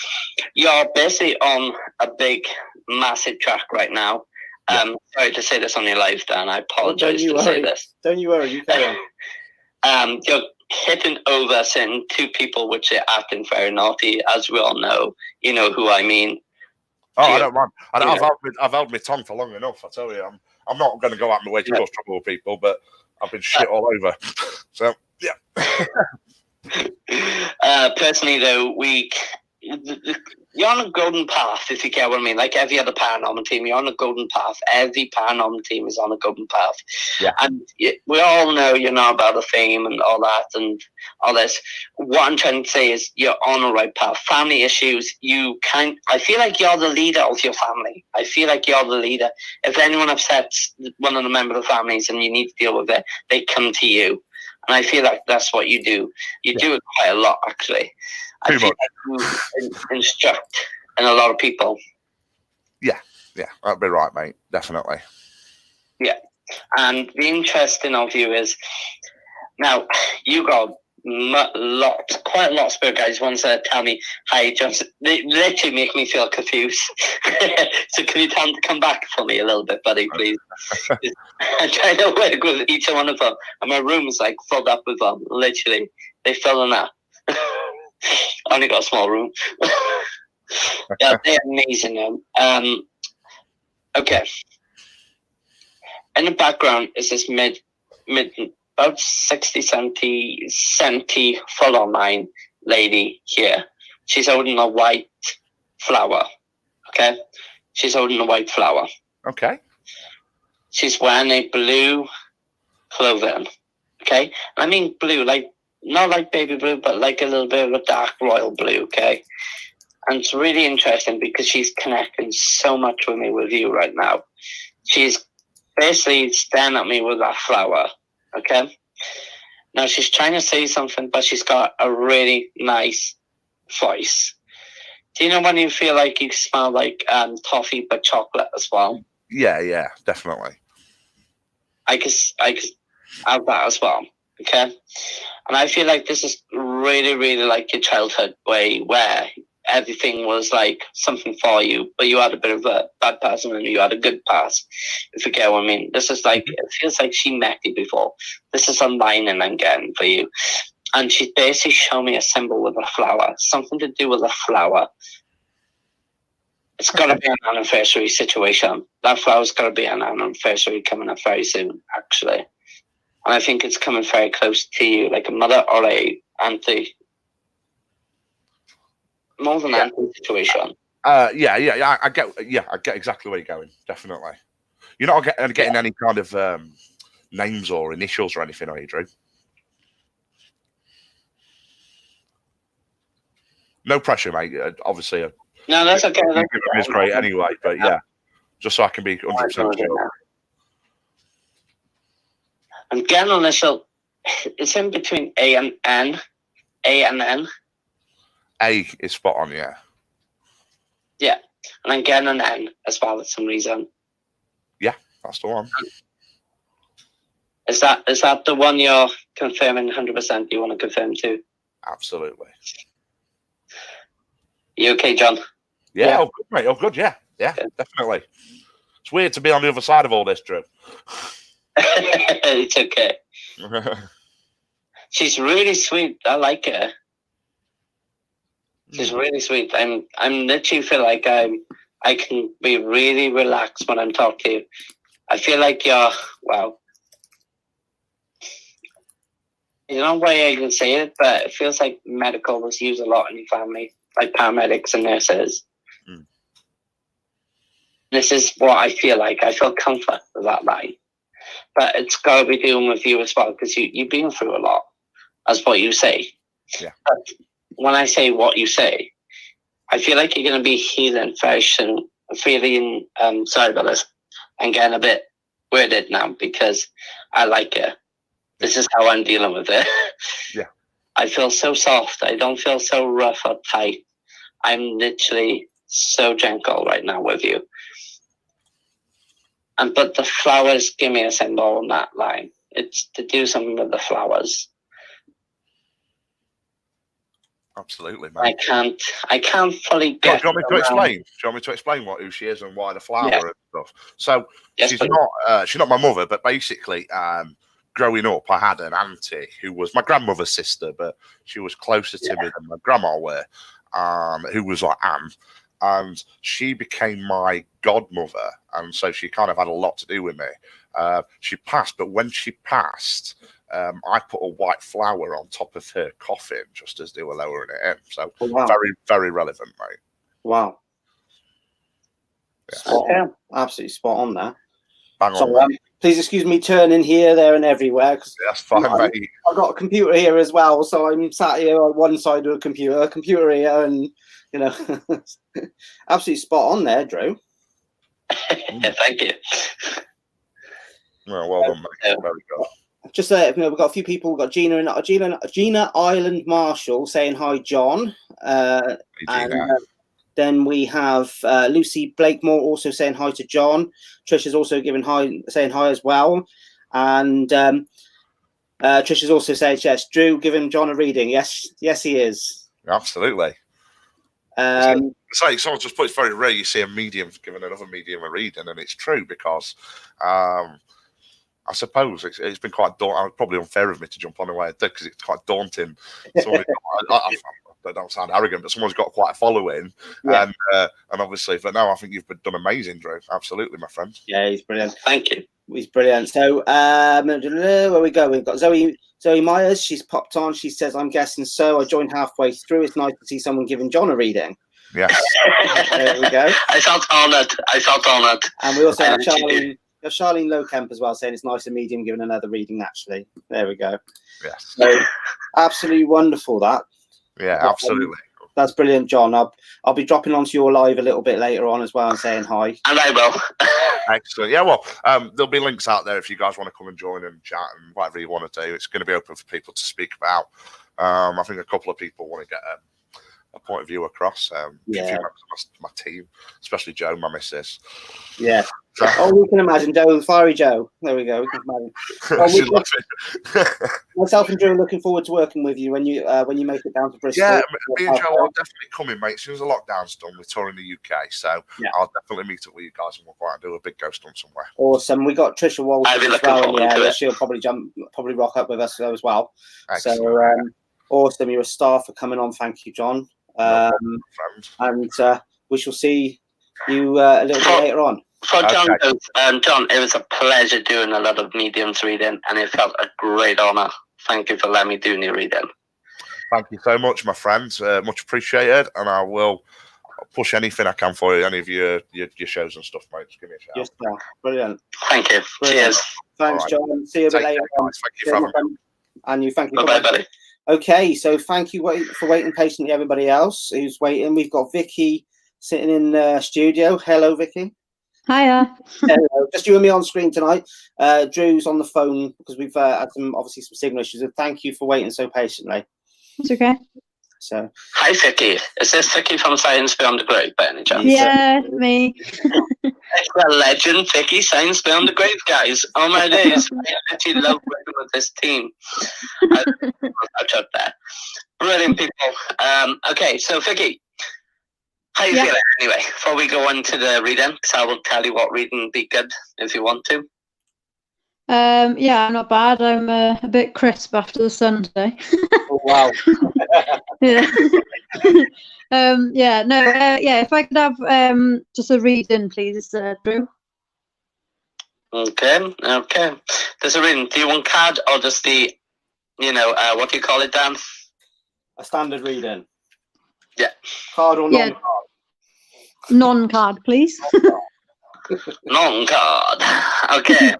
you're basically on a big, massive track right now. Sorry to say this on your live, Dan. I apologize to say this. Don't you worry. You carry on. You're hitting over certain two people which are acting very naughty, as we all know. You know who I mean. Oh, I don't mind. I've held my tongue for long enough. I tell you, I'm not going to go out my way to cause trouble with people, but I've been shit all over. So yeah. Personally, though, you're on a golden path, if you get what I mean. Like every other paranormal team, you're on a golden path. Every paranormal team is on a golden path. Yeah. And we all know you're not about the fame and all that and all this. What I'm trying to say is you're on the right path. Family issues, I feel like you're the leader of your family. I feel like you're the leader. If anyone upsets one of the members of the families and you need to deal with it, they come to you. And I feel like that's what you do. You do it quite a lot, actually. I feel like you instruct and a lot of people. Yeah, that'd be right, mate. Definitely. Yeah. And the interesting of you is now you got quite a lot of spirit guides once tell me, "Hi, Johnson." They literally make me feel confused. So can you tell them to come back for me a little bit, buddy, please? I'm trying to work with each one of them, and my room is like filled up with them. Literally, they fill in up. I only got a small room. Yeah, they're amazing. Okay. In the background is this mid about 60, 70 full-on line lady here. She's holding a white flower. Okay? She's holding a white flower. Okay. She's wearing a blue clothing. Okay? I mean blue, like not like baby blue, but like a little bit of a dark royal blue, okay? And it's really interesting because she's connecting so much with me, with you right now. She's basically staring at me with that flower, okay? Now she's trying to say something, but she's got a really nice voice. Do you know when you feel like you smell like toffee but chocolate as well? Yeah, definitely. I could have that as well, okay? And I feel like this is really, really like your childhood way where everything was like something for you, but you had a bit of a bad past and you had a good past, if you get what I mean. This is like, it feels like she met you before. This is online and I'm getting for you. And she basically showed me a symbol with a flower, something to do with a flower. It's got to be an anniversary situation. That flower's got to be an anniversary coming up very soon, actually. And I think it's coming very close to you, like a mother or a auntie. More than auntie situation. I get exactly where you're going. Definitely. You're not getting any kind of names or initials or anything, are you, Drew? No pressure, mate. Obviously, no, that's okay. It's great anyway, but yeah, just so I can be 100% sure. I'm getting an initial. It's in between A and N. A and N. A is spot on, yeah. Yeah, and I'm getting an N as well for some reason. Yeah, that's the one. Is that the one you're confirming 100%? You want to confirm too? Absolutely. You okay, John? Yeah, oh good, mate. Oh good, yeah, definitely. It's weird to be on the other side of all this, Drew. It's okay. She's really sweet. I like her. She's really sweet. I'm literally feel like I can be really relaxed when I'm talking to you. I feel like you're you know why I can say it, but it feels like medical was used a lot in your family. like paramedics and nurses. This is what I feel like. I feel comfort with that line. But it's got to be doing with you as well, because you've been through a lot, as what you say. Yeah. But when I say what you say, I feel like you're going to be healing very soon. Feeling, sorry about this, I'm getting a bit weirded now because I like it. This is how I'm dealing with it. Yeah. I feel so soft. I don't feel so rough or tight. I'm literally so gentle right now with you. But the flowers give me a symbol on that line. It's to do something with the flowers. Absolutely, man. I can't fully get. Do you want me to explain? Do you want me to explain who she is and why the flower and stuff? So Yes, she's not my mother, but basically, growing up, I had an auntie who was my grandmother's sister, but she was closer to me than my grandma were, who was like Anne. And she became my godmother, and so she kind of had a lot to do with me. She passed, but when she passed, I put a white flower on top of her coffin just as they were lowering it in. So very, very relevant, mate. Wow. Yeah. Spot on. Absolutely spot on there. Bang on, So, please excuse me turning here, there, and everywhere. Cause that's fine, mate. I've got a computer here as well, so I'm sat here on one side of a computer here, and absolutely spot on there, Drew. Thank you. Well done, mate. Very good. Just we've got a few people. We've got Gina Island Marshall saying hi, John. Hey, Gina. And then we have Lucy Blakemore also saying hi to John. Trisha's also saying hi as well. And Trisha's also saying, yes, Drew, giving John a reading. Yes, he is. Absolutely. It's like someone just put, it's very rare you see a medium giving another medium a reading, and it's true because I suppose it's been quite daunting. Probably unfair of me to jump on the way I did because it's quite daunting. I don't sound arrogant, but someone's got quite a following, and obviously, but no, I think you've done amazing, Drew. Absolutely, my friend. Yeah, he's brilliant. Thank you. He's brilliant. So, where we go? We've got Zoe Myers. She's popped on. She says, "I'm guessing so. I joined halfway through. It's nice to see someone giving John a reading." Yes. There we go. I felt honoured. And we also have Charlene Lowcamp as well, saying it's nice and medium giving another reading. Actually, there we go. Yes. So, absolutely wonderful that. Yeah, absolutely. That's brilliant, John. I'll be dropping onto your live a little bit later on as well and saying hi. And I will. Excellent. Yeah, well, there'll be links out there if you guys want to come and join and chat and whatever you want to do. It's going to be open for people to speak about. I think a couple of people want to get a point of view across. A few members of my team, especially Joe, my missus. Yeah. We can imagine Joe, Fiery Joe. There we go. We can imagine. Myself and Drew are looking forward to working with you when you make it down to Bristol. Yeah, me and Joe are definitely coming, mate. As soon as the lockdown's done, we're touring the UK, so I'll definitely meet up with you guys and we'll go out and do a big ghost hunt somewhere. Awesome. We got Trisha Walsh I'll be as looking well. forward to it. She'll probably rock up with us as well. Excellent. So awesome. You're a star for coming on. Thank you, John. And we shall see you a little bit later on. For John, John, it was a pleasure doing a lot of mediums reading, and it felt a great honour. Thank you for letting me do your reading. Thank you so much, my friends. Much appreciated, and I will push anything I can for you, any of your shows and stuff, mate. Just give me a shout. Yes, sir. Brilliant. Thank you. Brilliant. Cheers. Thanks, John. See you a bit later on. Thank you for having me. And you, thank you. Bye-bye, buddy. Okay, so thank you for waiting patiently, everybody else who's waiting. We've got Vicky sitting in the studio. Hello, Vicky. Hiya. Hello. Just you and me on screen tonight. Drew's on the phone because we've had some signal issues. And thank you for waiting so patiently. It's okay. So, hi, Vicky. Is this Vicky from Science Beyond the Grave, by any chance? Yeah, me. It's a legend, Vicky. Science Beyond the Grave, guys. Oh my days! I actually love working with this team. I'll jump there. Brilliant people. Okay, so Vicky, how you feeling anyway? Before we go on to the reading, because I will tell you what reading would be good if you want to. Yeah, I'm not bad. I'm a bit crisp after the sun today. oh, wow. If I could have just a reading, please, Drew. Okay. There's a reading. Do you want card or just the, what do you call it, Dan? A standard reading. Yeah. Card or Yeah. non-card? Non-card, please. Non-card. Okay.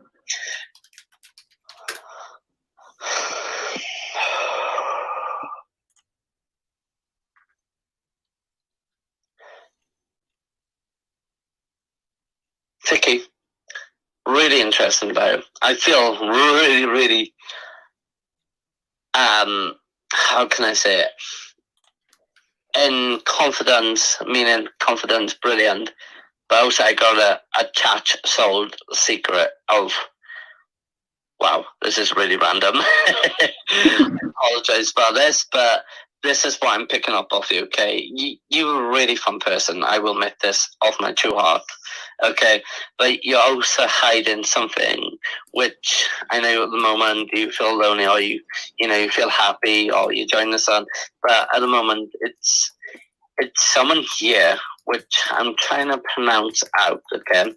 Vicky, really interesting bio. I feel really, really, how can I say it? In confidence, meaning confidence, brilliant. But also I got a attached soul secret of, wow, this is really random. Apologize about this, but this is what I'm picking up off you, okay? You're a really fun person. I will admit this off my true heart, okay? But you're also hiding something, which I know at the moment you feel lonely, or you feel happy, or you join the sun. But at the moment, it's someone here, which I'm trying to pronounce out, okay?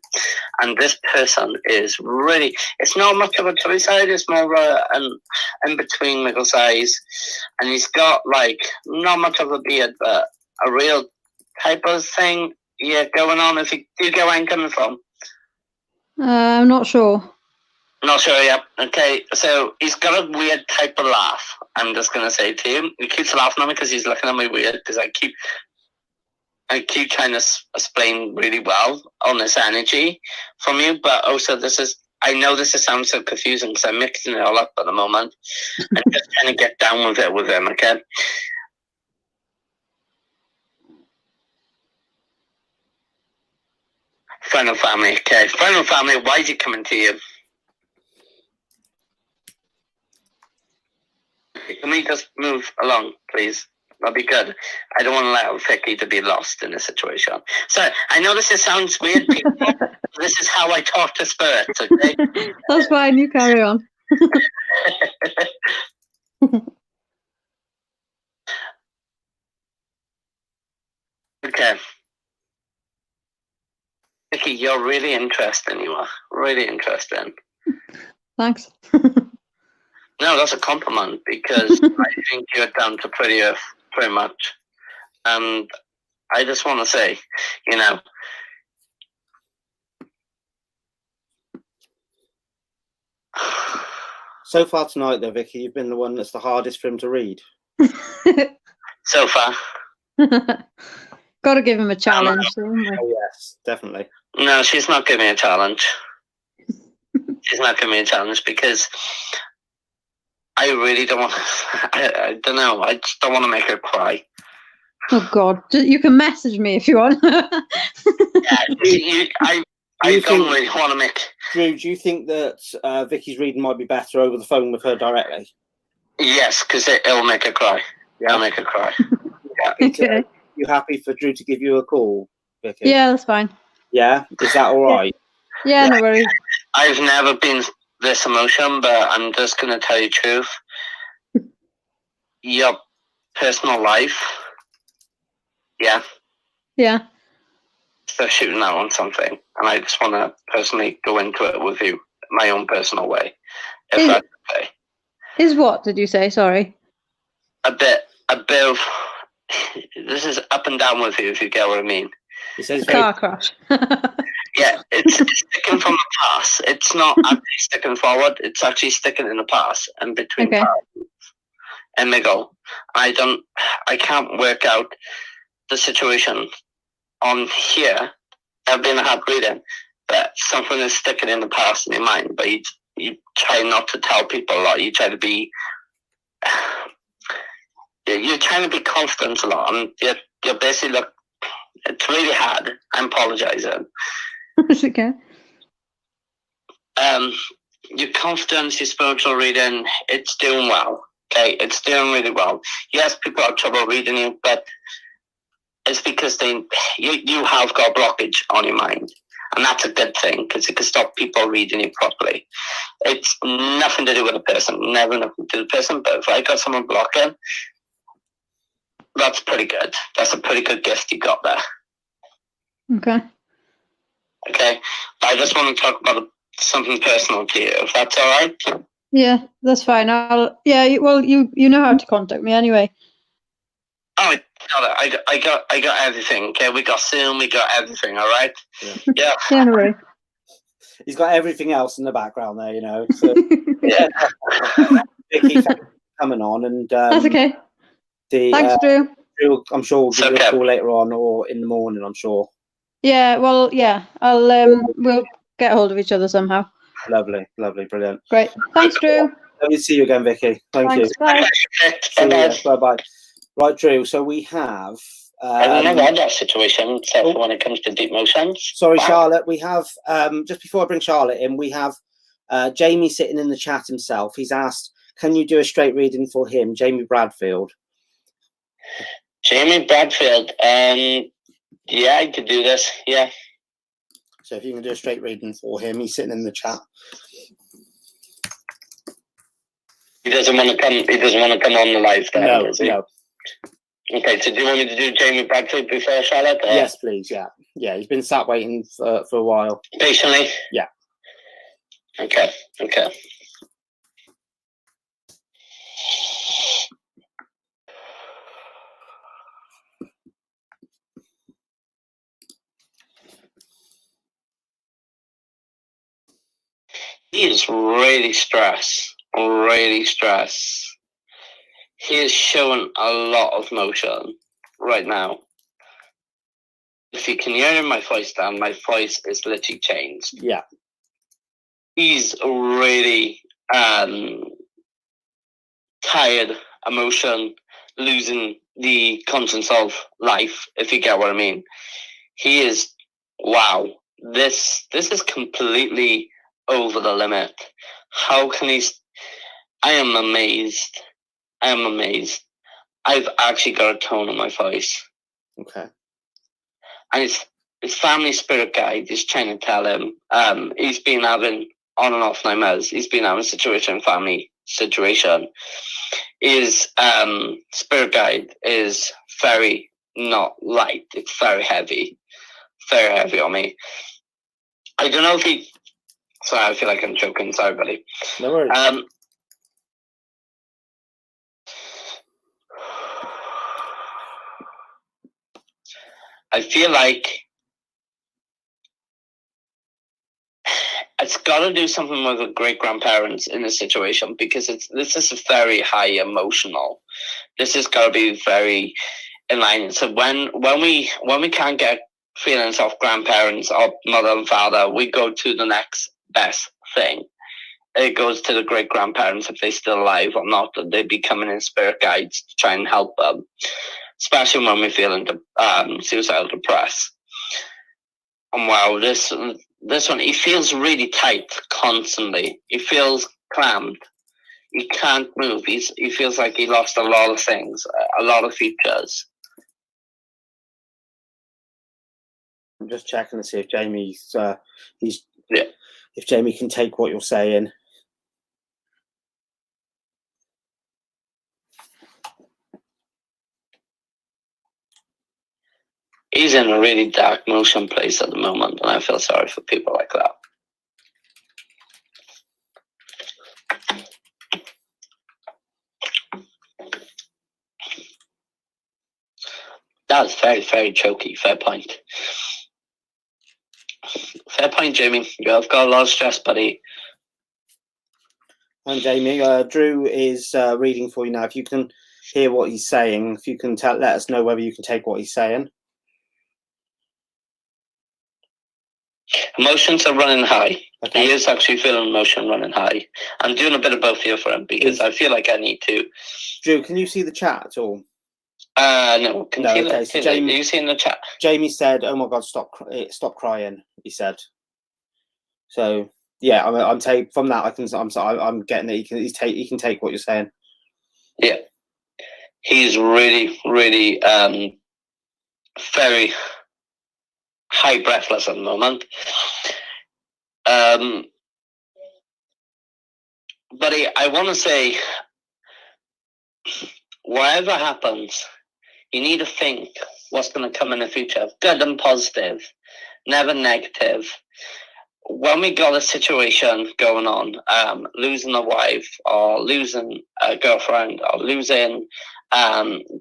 And this person is really, it's not much of a chubby side, it's more of an in-between middle size. And he's got, like, not much of a beard, but a real type of thing, yeah, going on. If you do get where I'm coming from. I'm not sure. Not sure yet. Okay, so he's got a weird type of laugh, I'm just going to say to you. He keeps laughing at me because he's looking at me weird, because I keep trying to explain really well on this energy from you, but also I know this sounds so confusing because I'm mixing it all up at the moment. I'm just trying to get down with it with him, okay? Final family, okay. Final family, why is he coming to you? Can we just move along, please? That'd be good. I don't want to allow Vicky to be lost in this situation. So, I know this sounds weird, people. This is how I talk to spirits, okay? That's fine, you carry on. Okay. Vicky, you're really interesting, you are. Really interesting. Thanks. No, that's a compliment, because I think you're down to pretty earth, pretty much. And I just want to say, So far tonight, though, Vicky, you've been the one that's the hardest for him to read. so far. Got to give him a challenge. Oh, yes, definitely. No, she's not giving me a challenge. She's not giving me a challenge because I really don't want. I don't know. I just don't want to make her cry. Oh God! You can message me if you want. Yeah, I don't really want to make. Drew, do you think that Vicky's reading might be better over the phone with her directly? Yes, because it'll make her cry. Yeah, it'll make her cry. Yeah. Okay. You happy for Drew to give you a call, Vicky? Yeah, that's fine. Yeah, is that all right? Yeah, no worries. I've never been this emotional, but I'm just going to tell you the truth. Your personal life, yeah. Yeah. They're shooting out on something, and I just want to personally go into it with you, my own personal way, if that's okay. Is what did you say? Sorry. A bit of. This is up and down with you, if you get what I mean. He says Car crash. Yeah, it's sticking from the past. It's not actually sticking forward. It's actually sticking in the past and between Okay. past and middle. I can't work out the situation on here. I've been a hard reading, but something is sticking in the past in your mind. But you try not to tell people a lot. You try to be. You're trying to be confident a lot, and you're basically it's really hard. I'm apologizing. It's okay. Your confidence, your spiritual reading, it's doing well. Okay, it's doing really well. Yes, people have trouble reading you, but it's because you have got a blockage on your mind, and that's a good thing because it can stop people reading you properly. It's nothing to do with the person, never nothing to do with the person. But if I got someone blocking, that's pretty good. That's a pretty good gift you got there. Okay. Okay, I just want to talk about something personal to you, if that's all right. Yeah, that's fine. Well, you know how to contact me anyway. Oh, I got everything. Okay, we got Zoom, we got everything. All right. Yeah. Yeah, no worry. He's got everything else in the background there, you know. So Yeah. Vicky, thanks for coming on, and That's okay. the Thanks, Drew. Drew, I'm sure we'll It's give you okay. a call later on or in the morning. I'm sure. Yeah, well, yeah, I'll we'll get hold of each other somehow. Lovely, brilliant. Great. Thanks, Drew. Let me see you again, Vicky. Thank Thanks. you. Bye. See you. Bye bye. Right, Drew. So we have. I don't know about that situation, except for when it comes to deep motions. Sorry, Wow. Charlotte. We have just before I bring Charlotte in, we have Jamie sitting in the chat himself. He's asked, "Can you do a straight reading for him, Jamie Bradfield?" Jamie Bradfield. Yeah, I could do this. Yeah. So if you can do a straight reading for him, he's sitting in the chat. He doesn't want to come. He doesn't want to come on the live. Then, No, does he? no. Okay. So do you want me to do Jamie Bradfield before Charlotte? Or? Yes, please. Yeah, yeah. He's been sat waiting for a while. Patiently. Yeah. Okay. Okay. He is really stressed. Really stressed. He is showing a lot of motion right now. If you can hear my voice down, my voice is literally changed. Yeah. He's really tired, emotion, losing the conscience of life, if you get what I mean. He is, wow, this is completely over the limit. How can he, I am amazed. I am amazed. I've actually got a tone in my voice. Okay. And his family spirit guide is trying to tell him, he's been having on and off nightmares. He's been having family situation. His spirit guide is very not light. It's very heavy on me. I don't know if he. Sorry, I feel like I'm choking. Sorry, buddy. No worries. I feel like it's got to do something with the great grandparents in this situation, because this is very high emotional. This has got to be very in line. So when we can't get feelings of grandparents or mother and father, we go to the next best thing. It goes to the great grandparents if they're still alive or not. That they be coming in spirit guides to try and help them, especially when we're feeling suicidal, depressed. And wow, this one, he feels really tight constantly. He feels crammed. He can't move. He feels like he lost a lot of things, a lot of features. I'm just checking to see if Jamie's if Jamie can take what you're saying. He's in a really dark motion place at the moment, and I feel sorry for people like that. That's very, very choky. Fair point. Fair point, Jamie. You've got a lot of stress, buddy. And Jamie, Drew is reading for you now. If you can hear what he's saying, if you can let us know whether you can take what he's saying. Emotions are running high. Okay. He is actually feeling emotion running high. I'm doing a bit of both here for him because I feel like I need to. Drew, can you see the chat at all? No. Okay, so Jamie, are you seeing the chat? Jamie said, "Oh my God, stop crying." He said. So yeah, I'm from that. I'm getting it. He can take what you're saying. Yeah, he's really, really very high breathless at the moment. But I want to say, whatever happens, you need to think what's going to come in the future. Good and positive, never negative. when we got a situation going on, losing a wife or losing a girlfriend or losing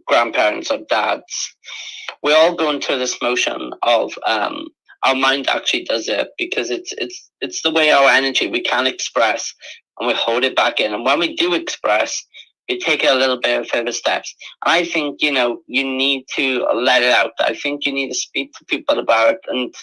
grandparents or dads, we're all going through this motion of our mind actually does it because it's the way our energy we can't express and we hold it back in. And when we do express, we take it a little bit further steps. And I think, you need to let it out. I think you need to speak to people about it, and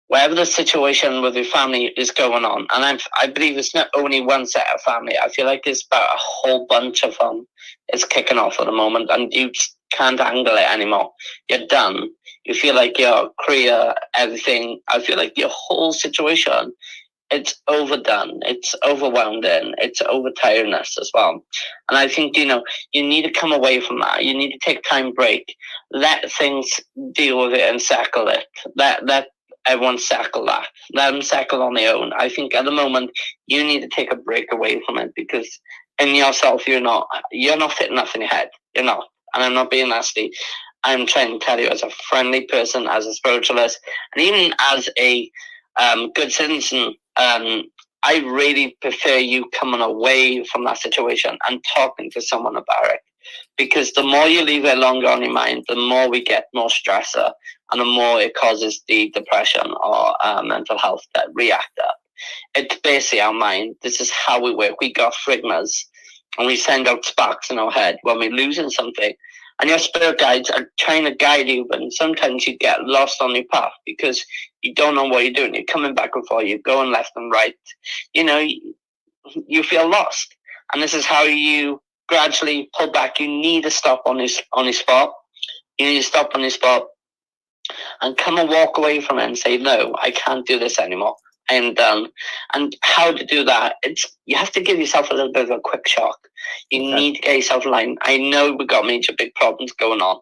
whatever the situation with your family is going on, and I believe it's not only one set of family. I feel like it's about a whole bunch of them. It's kicking off at the moment, and you just can't handle it anymore. You're done. You feel like your career, everything. I feel like your whole situation, it's overdone. It's overwhelming. It's overtiredness as well. And I think, you need to come away from that. You need to take time break. Let things deal with it and settle it. Let everyone settle that. Let them settle on their own. I think at the moment you need to take a break away from it because in yourself you're not fitting up in your head. You're not. And I'm not being nasty. I'm trying to tell you as a friendly person, as a spiritualist, and even as a good citizen, I really prefer you coming away from that situation and talking to someone about it. Because the more you leave it longer on your mind, the more we get more stressor, and the more it causes the depression or mental health that react up. It's basically our mind. This is how we work. We got frigmas, and we send out sparks in our head when we're losing something. And your spirit guides are trying to guide you, but sometimes you get lost on your path because you don't know what you're doing. You're coming back and forth. You're going left and right. You feel lost. And this is how you gradually pull back. You need to stop on your spot. You need to stop on your spot and come and walk away from it and say, no, I can't do this anymore. I am done. And how to do that? You have to give yourself a little bit of a quick shock. You need to get yourself aligned. I know we've got major big problems going on,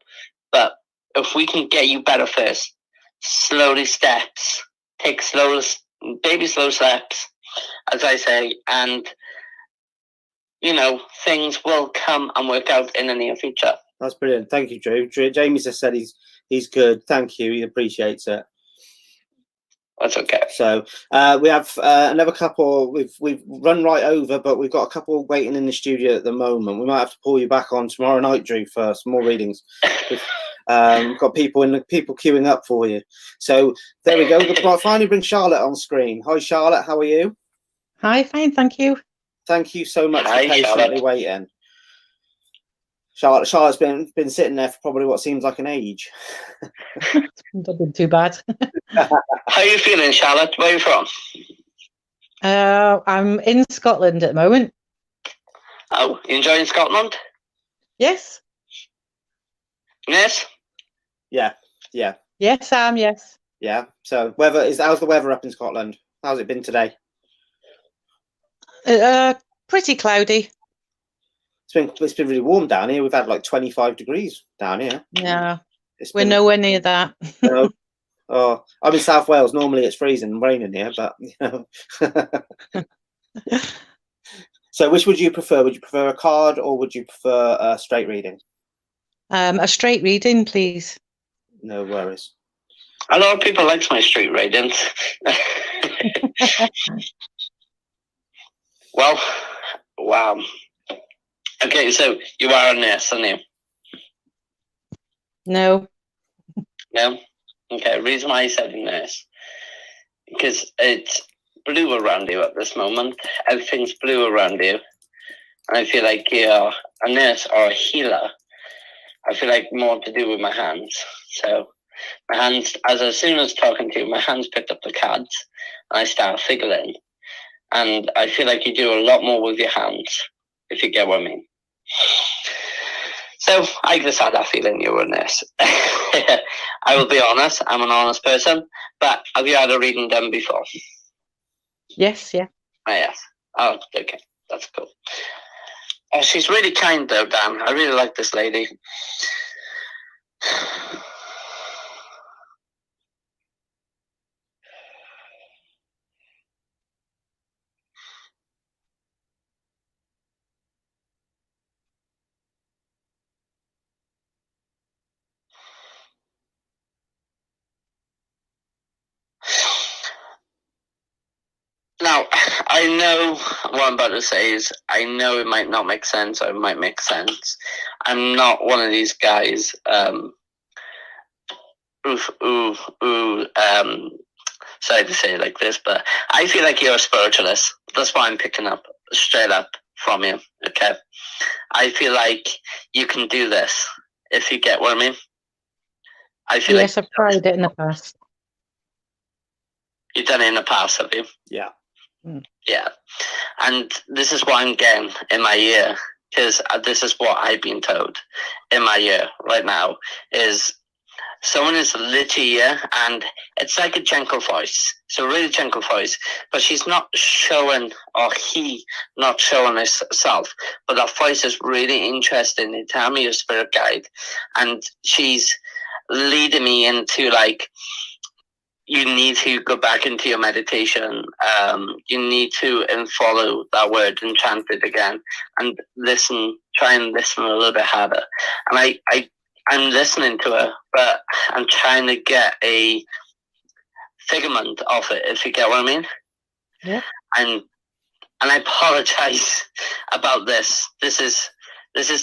but if we can get you better first, slowly steps, take slow steps, as I say, and things will come and work out in the near future. That's brilliant. Thank you, Drew. Jamie just said he's good. Thank you. He appreciates it. That's okay. So we have another couple. We've run right over, but we've got a couple waiting in the studio at the moment. We might have to pull you back on tomorrow night, Drew. First, more readings. We've got people queuing up for you. So there we go. We'll finally bring Charlotte on screen. Hi, Charlotte. How are you? Hi, fine, thank you. Thank you so much for patiently Charlotte. waiting. Charlotte's been sitting there for probably what seems like an age. Not been too bad. How are you feeling, Charlotte? Where are you from? I'm in Scotland at the moment. Oh, you enjoying Scotland? Yes. Yes. Yeah. Yes, I am. Yes. Yeah. So how's the weather up in Scotland? How's it been today? Pretty cloudy. It's been really warm down here. We've had like 25 degrees down here. Yeah. We're nowhere near that. No. Oh, I'm in South Wales. Normally it's freezing and raining here, but So which would you prefer? Would you prefer a card or would you prefer a straight reading? A straight reading, please. No worries. A lot of people like my straight readings. Well, wow. Okay, so you are a nurse, aren't you? No. No? Okay, reason why I said nurse. Because it's blue around you at this moment. Everything's blue around you. And I feel like you're a nurse or a healer. I feel like more to do with my hands. So my hands, as soon as talking to you, my hands picked up the cards and I start fiddling. And I feel like you do a lot more with your hands, if you get what I mean. So I just had that feeling you were a nurse. I will be honest, I'm an honest person, but have you had a reading done before? Yes, yeah. Oh, yes. Oh, okay. That's cool. Oh, she's really kind though, Dan. I really like this lady. I know what I'm about to say is I know it might not make sense or it might make sense. I'm not one of these guys sorry to say it like this, but I feel like you're a spiritualist. That's why I'm picking up straight up from you. Okay. I feel like you can do this, if you get what I mean. I feel Yes, like I've tried it in the past. you've done it in the past, have you? Yeah. Yeah. And this is what I'm getting in my ear, because this is what I've been told in my ear right now, is someone is literally here, and it's like a gentle voice. It's a really gentle voice, but she's not showing, or he not showing herself. But that voice is really interesting. They tell me your spirit guide, and she's leading me into like, you need to go back into your meditation. You need to follow that word enchanted again, and listen. Try and listen a little bit harder. And I'm listening to her, but I'm trying to get a figment of it, if you get what I mean. Yeah. And I apologize about this. This is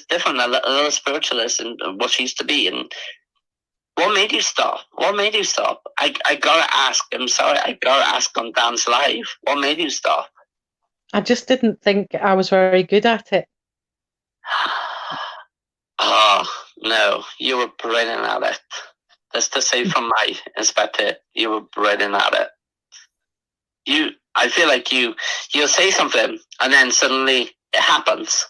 different. A little spiritualist and what she used to be. And what made you stop? What made you stop? I gotta ask. I'm sorry. I gotta ask on Dan's Live. What made you stop? I just didn't think I was very good at it. Oh, no. You were brilliant at it. That's to say from my perspective, you were brilliant at it. I feel like you'll say something and then suddenly it happens.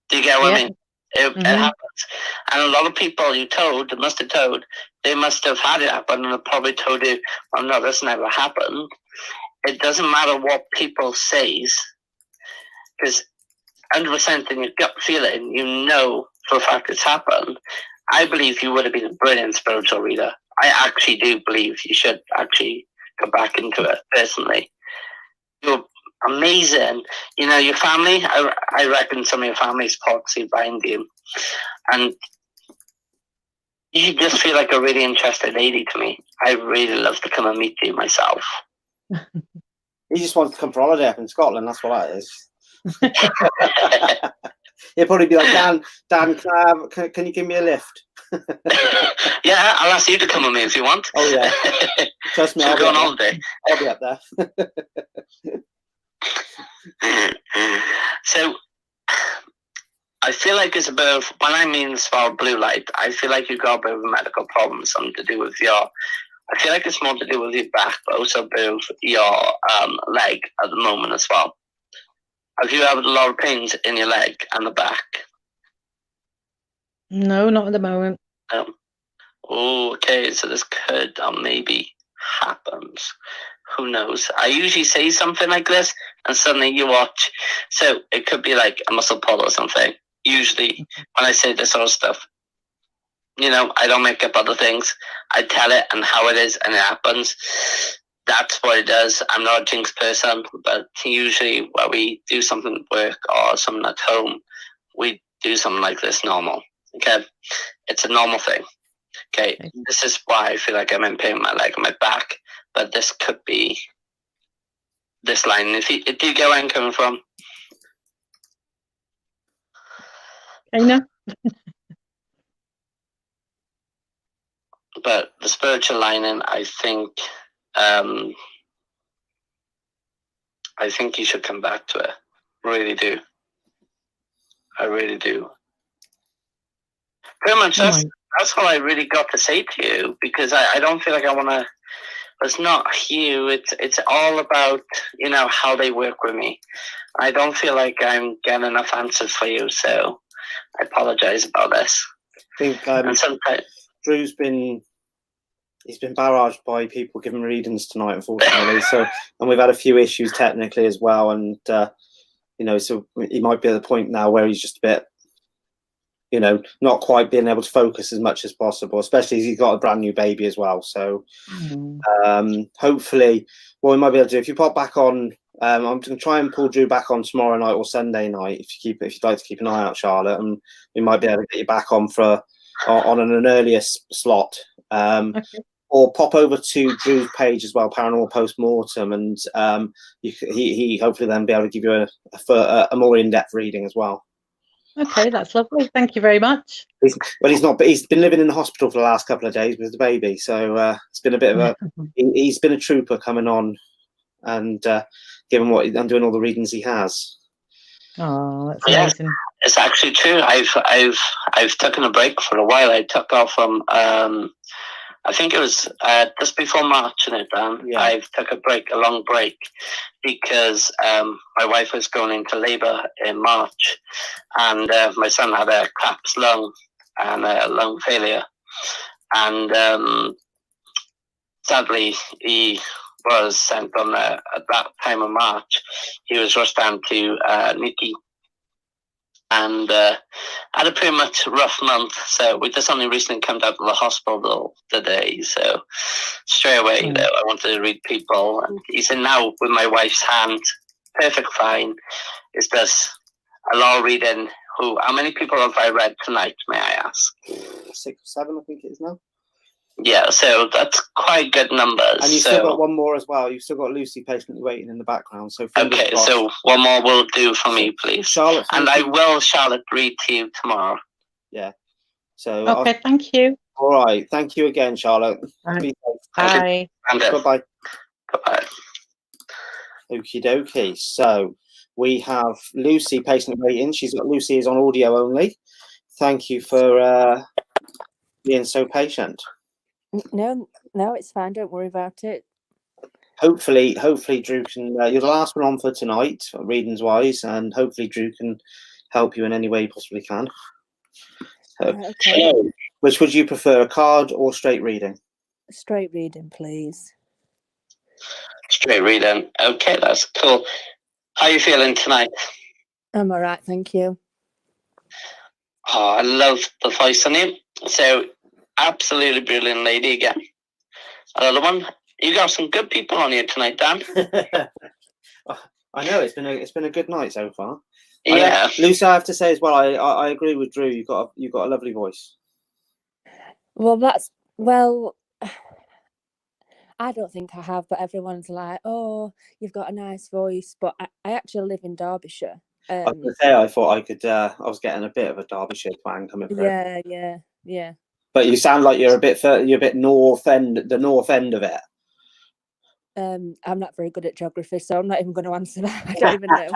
Do you get what I mean? It happens. And a lot of people must have told, they must have had it happen and probably told you, well, no, this never happened. It doesn't matter what people say, because 100% in your gut feeling, you know for a fact it's happened. I believe you would have been a brilliant spiritual reader. I actually do believe you should actually go back into it, personally. You're amazing. You know, your family, I reckon some of your family's proxy behind you. And you just feel like a really interesting lady to me. I really love to come and meet you myself. He just wants to come for holiday up in Scotland. That's what that is. He'll probably be like, Dan, can you give me a lift? Yeah, I'll ask you to come with me if you want. Oh yeah, trust me, I'll go on holiday. I'll be up there. So I feel like it's about, when I mean as far blue light, I feel like you've got a bit of a medical problem, something to do with I feel like it's more to do with your back, but also with your leg at the moment as well. Have you had a lot of pains in your leg and the back? No, not at the moment. Okay, so this could or maybe happens. Who knows? I usually say something like this, and suddenly you watch. So it could be like a muscle pull or something. Usually, when I say this sort of stuff, you know, I don't make up other things. I tell it and how it is, and it happens. That's what it does. I'm not a jinx person, but usually when we do something at work or something at home, we do something like this normal. Okay? It's a normal thing. Okay? This is why I feel like I'm in pain in my leg and my back, but this could be this line. Do you get where I'm coming from? I know. But the spiritual lining, I think you should come back to it. Really do. I really do. Pretty much that's all I really got to say to you, because I don't feel like I want to. It's not you. It's all about, you know, how they work with me. I don't feel like I'm getting enough answers for you, so I apologize about this. I think Drew's been barraged by people giving readings tonight, unfortunately. And we've had a few issues technically as well, and you know, so he might be at the point now where he's just a bit, you know, not quite being able to focus as much as possible, especially as he's got a brand new baby as well. So hopefully, what we might be able to do, if you pop back on, I'm going to try and pull Drew back on tomorrow night or Sunday night, if you'd like to keep an eye out, Charlotte, and we might be able to get you back on on an earlier slot. Okay. or pop over to Drew's page as well, Paranormal Post Mortem, and he hopefully then be able to give you a more in-depth reading as well. Okay, that's lovely. Thank you very much. He's been living in the hospital for the last couple of days with the baby, so it's been a bit of a. He's been a trooper coming on, and given and doing all the readings he has. Oh, that's amazing. It's actually true. I've taken a break for a while. I took off from I think it was just before March, Dan. Yeah. I've took a long break, because my wife was going into labour in March, and my son had a collapsed lung and a lung failure, and sadly he was sent on at that time of March. He was rushed down to Niki, and had a pretty much rough month. So we just only recently come out of the hospital today. So straight away, I wanted to read people. And he's in now with my wife's hand, perfect fine. It's just a lot of reading. How many people have I read tonight, may I ask? 6 or 7, I think it is now. Yeah, so that's quite good numbers. And you've still got one more as well. You've still got Lucy patiently waiting in the background. So okay, crossed. So one more will do for me, please. Charlotte, and I will, Charlotte, read to you tomorrow. Yeah. So okay, thank you. All right, thank you again, Charlotte. Bye. Bye. Bye. Bye. Okie dokie. So we have Lucy patiently waiting. Lucy is on audio only. Thank you for being so patient. No, it's fine. Don't worry about it. Hopefully, Drew can. You're the last one on for tonight, readings wise, and hopefully Drew can help you in any way he possibly can. Okay. Which would you prefer, a card or straight reading? Straight reading, please. Straight reading. Okay, that's cool. How are you feeling tonight? I'm all right, thank you. Oh, I love the voice on you. So, absolutely brilliant lady again. Another one. You got some good people on here tonight, Dan. I know it's been a good night so far. Yeah, Lucy, I have to say as well. I agree with Drew. You've got a lovely voice. Well, I don't think I have, but everyone's like, "Oh, you've got a nice voice." But I actually live in Derbyshire. I was going to say, I thought I could. I was getting a bit of a Derbyshire twang coming through. Yeah. But you sound like you're a bit north end of it. I'm not very good at geography, so I'm not even going to answer that. I don't even know.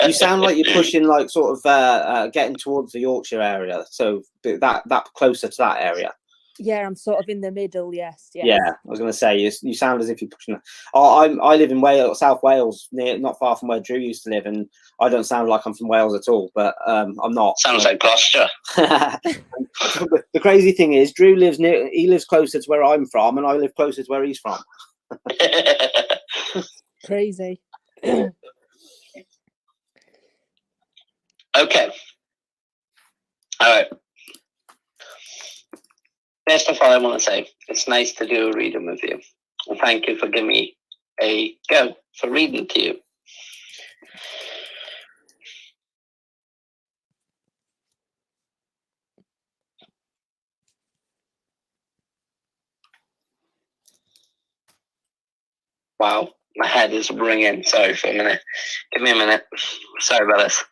You sound like you're pushing, like, sort of getting towards the Yorkshire area, so that closer to that area. Yeah, I'm sort of in the middle. Yes. Yeah, I was going to say you sound as if you're pushing. I live in Wales, South Wales, not far from where Drew used to live, and I don't sound like I'm from Wales at all. But I'm not. Sounds like Gloucester. The crazy thing is, Drew lives closer to where I'm from, and I live closer to where he's from. Crazy. Okay. All right. First of all, I want to say it's nice to do a reading with you. And thank you for giving me a go for reading to you. Wow, my head is ringing. Sorry for a minute. Give me a minute. Sorry about this.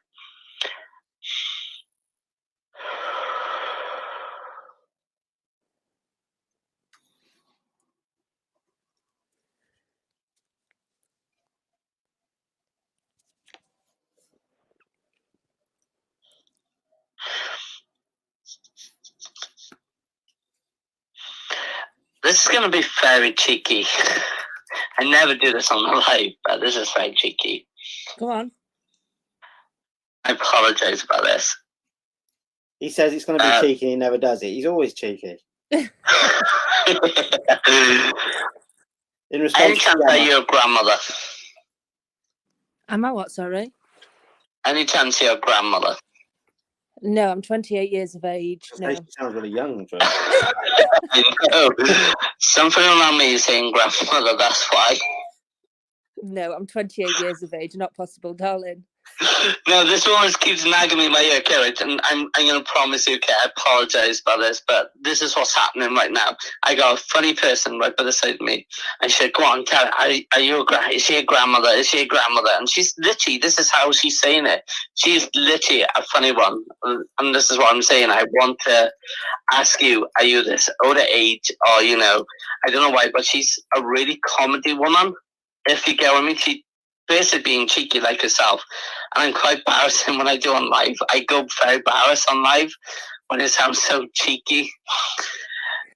This is going to be very cheeky. I never do this on the live, but this is very cheeky. Go on. I apologize about this. He says it's going to be cheeky, he never does it. He's always cheeky. Any chance that you're a grandmother? Am I what, sorry? Any chance you're a grandmother? No, I'm 28 years of age. No. She sounds really young, Drew. I know. Something around me is saying grandmother, that's why. No, I'm 28 years of age. Not possible, darling. No, this woman keeps nagging me in my ear, Kerry, and I'm going to promise you, Kerry, I apologize about this, but this is what's happening right now. I got a funny person right by the side of me, and she said, go on, Kerry, is she a grandmother? Is she a grandmother? And she's literally, this is how she's saying it. She's literally a funny one, and this is what I'm saying. I want to ask you, are you this older age, or, you know, I don't know why, but she's a really comedy woman, if you get what I mean. She basically being cheeky like herself, and I'm quite embarrassing when I do on live. I go very embarrassed on live when it sounds so cheeky.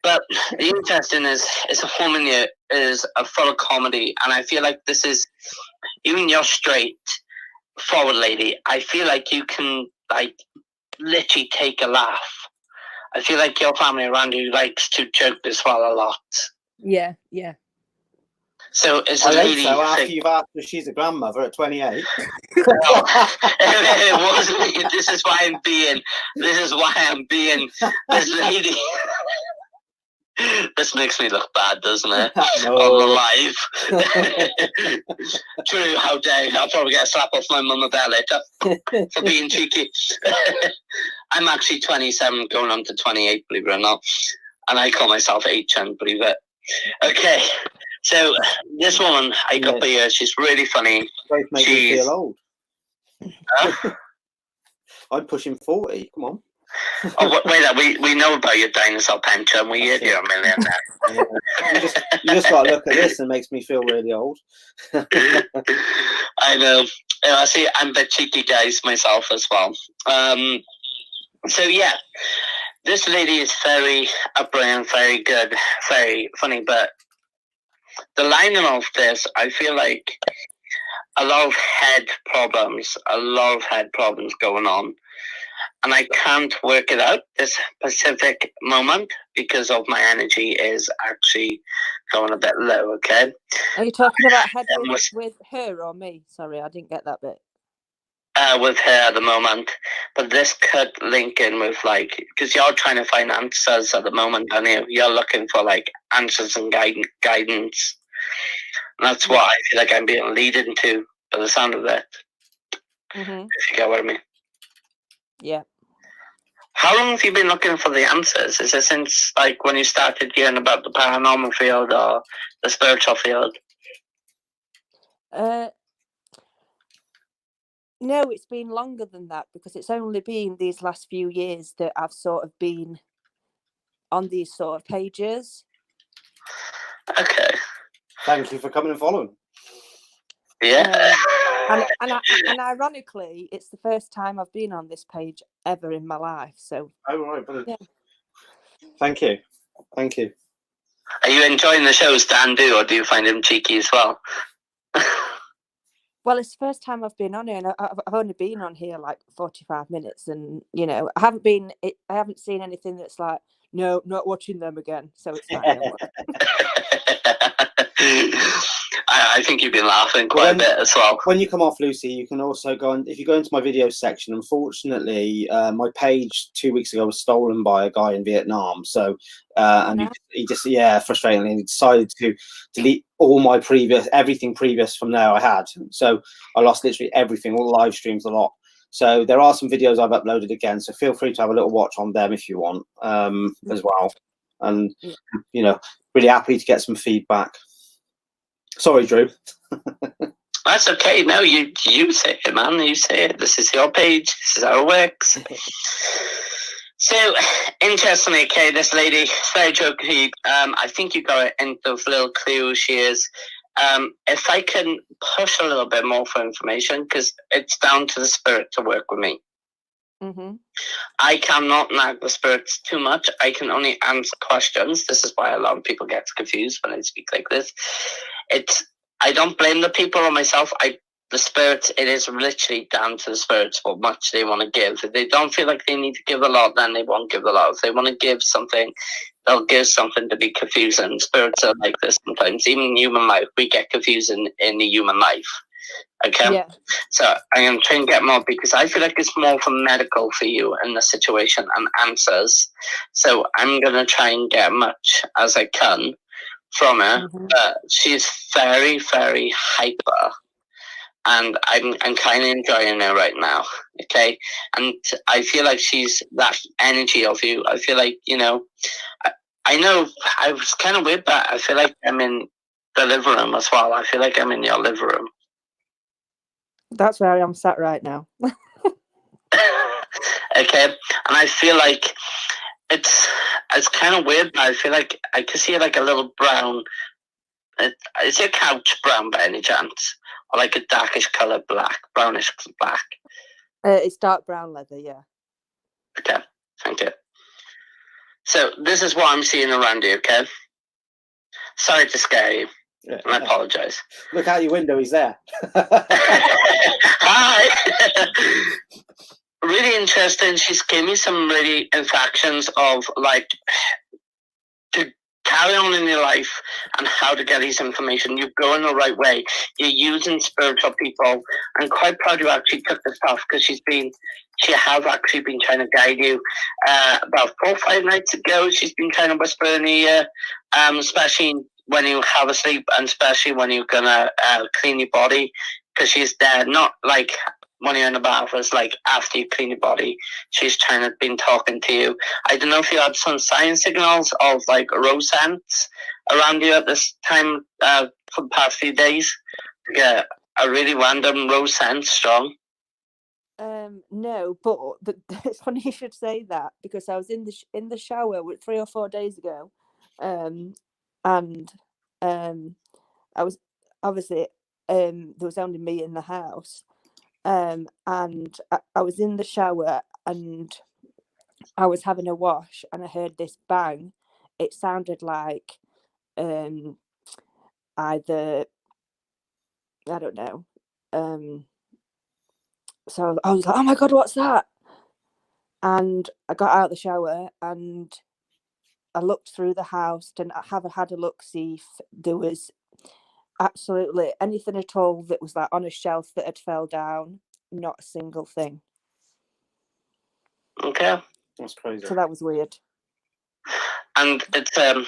But the interesting is a woman here is a full of comedy, and I feel like this is, even you're straight forward lady, I feel like you can like literally take a laugh. I feel like your family around you likes to joke as well a lot. Yeah. So it's I a hope lady. so. After you've asked if she's a grandmother at 28. It wasn't. This is why I'm being this lady. This makes me look bad, doesn't it? No. On the live. True, how dare you. I'll probably get a slap off my mum about later for being cheeky. I'm actually 27, going on to 28, believe it or not. And I call myself HN, believe it. Okay, so this woman, I got by her, she's really funny. Both make me feel old. Huh? I'm pushing 40. Come on. Oh, wait, we know about your dinosaur pension. We heard you're a millionaire. You just got to look at this and it makes me feel really old. I know. I see. I'm a bit cheeky, guys, myself as well. So yeah, this lady is very upbringing, very good, very funny. But the lining of this, I feel like a lot of head problems going on. And I can't work it out this specific moment because of my energy is actually going a bit low, okay? Are you talking about head with her or me? Sorry, I didn't get that bit. With her at the moment. But this could link in with, like, because you're trying to find answers at the moment, and you're looking for, like, answers and guidance. And that's what I feel like I'm being led into by the sound of it. Mm-hmm. If you get what I mean. Yeah. How long have you been looking for the answers? Is it since, like, when you started hearing about the paranormal field or the spiritual field? No, it's been longer than that because it's only been these last few years that I've sort of been on these sort of pages. Okay. Thank you for coming and following. Yeah. And ironically, it's the first time I've been on this page ever in my life. So. Oh, right, brilliant. Yeah. Thank you. Are you enjoying the shows Dan do, or do you find him cheeky as well? Well, it's the first time I've been on here, and I've only been on here like 45 minutes, and I haven't seen anything that's like, no, not watching them again. So it's fine. I think you've been laughing quite a bit as well. When you come off, Lucy, you can also go and if you go into my video section. Unfortunately, my page 2 weeks ago was stolen by a guy in Vietnam. So, and he just frustratingly, he decided to delete all my everything previous from there I had. So I lost literally everything, all the live streams, a lot. So there are some videos I've uploaded again. So feel free to have a little watch on them if you want, as well. And really happy to get some feedback. Sorry, Drew. That's okay. No, you say it, man. You say it. This is your page. This is how it works. So, interestingly, okay, this lady, very jokey. I think you got it into the little clue she is. If I can push a little bit more for information, because it's down to the spirit to work with me. Mm-hmm. I cannot nag the spirits too much. I can only answer questions. This is why a lot of people get confused when I speak like this. I don't blame the people or myself. The spirits, it is literally down to the spirits what much they want to give. If they don't feel like they need to give a lot, then they won't give a lot. If they want to give something, they'll give something to be confusing. Spirits are like this sometimes. Even in human life, we get confused in the human life. Okay? Yeah. So I'm going to try and get more because I feel like it's more for medical for you in the situation and answers. So I'm going to try and get much as I can from her. Mm-hmm. She's very, very hyper. and I'm kind of enjoying her right now. Okay, and I feel like she's that energy of you. I feel like I know I was kind of weird, but I feel like I'm in the living room as well. I feel like I'm in your living room. That's where I'm sat right now. Okay, and I feel like it's kind of weird, but I feel like I can see like a little brown. Is your couch brown by any chance, or like a darkish color black, brownish black? It's dark brown leather, yeah. Okay, thank you. So this is what I'm seeing around you. Okay, sorry to scare you. Yeah. I apologize. Look out your window, he's there. Hi. Really interesting. She's gave me some really infractions of like to carry on in your life and how to get this information. You're going the right way. You're using spiritual people. I'm quite proud you actually took this path because she has actually been trying to guide you. About 4 or 5 nights ago, she's been trying to whisper in your ear, especially when you have a sleep and especially when you're gonna clean your body, because she's there, not like when you're in the bath, it's like after you clean your body, she's trying to been talking to you. I don't know if you had some sign signals of like rose scents around you at this time for the past few days. Yeah, a really random rose scent, strong. No, but it's funny you should say that because I was in the shower 3 or 4 days ago, and I was obviously there was only me in the house, and I was in the shower and I was having a wash and I heard this bang. It sounded like either, I don't know. So I was like, oh my God, what's that? And I got out of the shower and I looked through the house and I had a look, see if there was absolutely anything at all that was like on a shelf that had fell down. Not a single thing. Okay. That's crazy. So that was weird. And it's I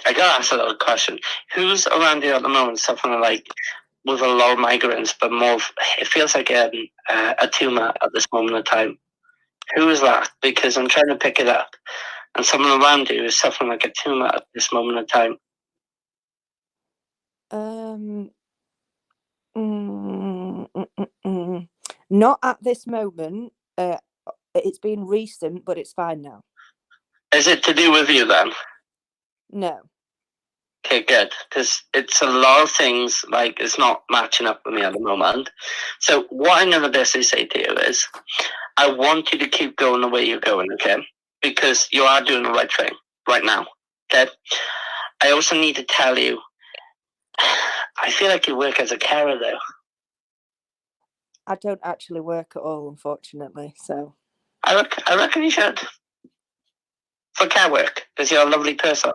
gotta ask a little question. Who's around you at the moment suffering like with a lot of migraines, but more it feels like a tumor at this moment in time? Who is that? Because I'm trying to pick it up, and someone around you is suffering like a tumor at this moment in time. Not at this moment. It's been recent, but it's fine now. Is it to do with you then? No. Okay, good. Because it's a lot of things, like, it's not matching up with me at the moment. So what I'm going to basically say to you is, I want you to keep going the way you're going, okay? Because you are doing the right thing right now, okay? I also need to tell you, I feel like you work as a carer, though. I don't actually work at all, unfortunately, so... I reckon you should. For care work, because you're a lovely person.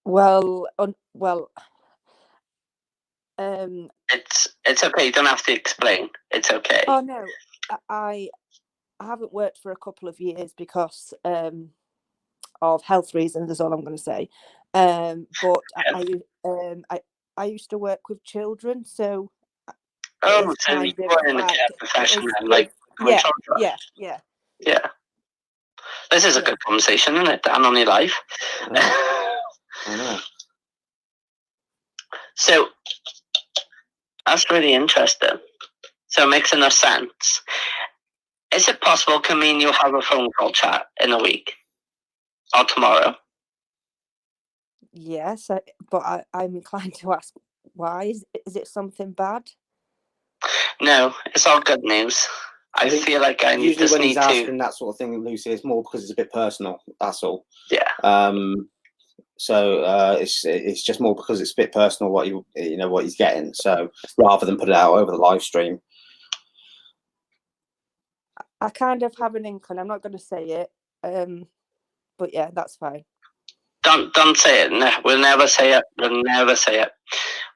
Well, It's okay. You don't have to explain. It's okay. Oh no, I haven't worked for a couple of years because of health reasons. Is all I'm going to say. But I used to work with children, so so you were in the care profession, like yeah. This is a good conversation, isn't it, Dan, on your life? I know. So that's really interesting. So it makes enough sense. Is it possible, can me and you have a phone call chat in a week or tomorrow? Yes, but I'm inclined to ask why. Is it something bad? No, it's all good news. I feel like I usually just when need he's to. asking that sort of thing, Lucy, it's more because it's a bit personal. That's all. Yeah. So it's just more because it's a bit personal what what he's getting. So rather than put it out over the live stream. I kind of have an inkling. I'm not going to say it, but yeah, that's fine. Don't say it. No, we'll never say it. We'll never say it.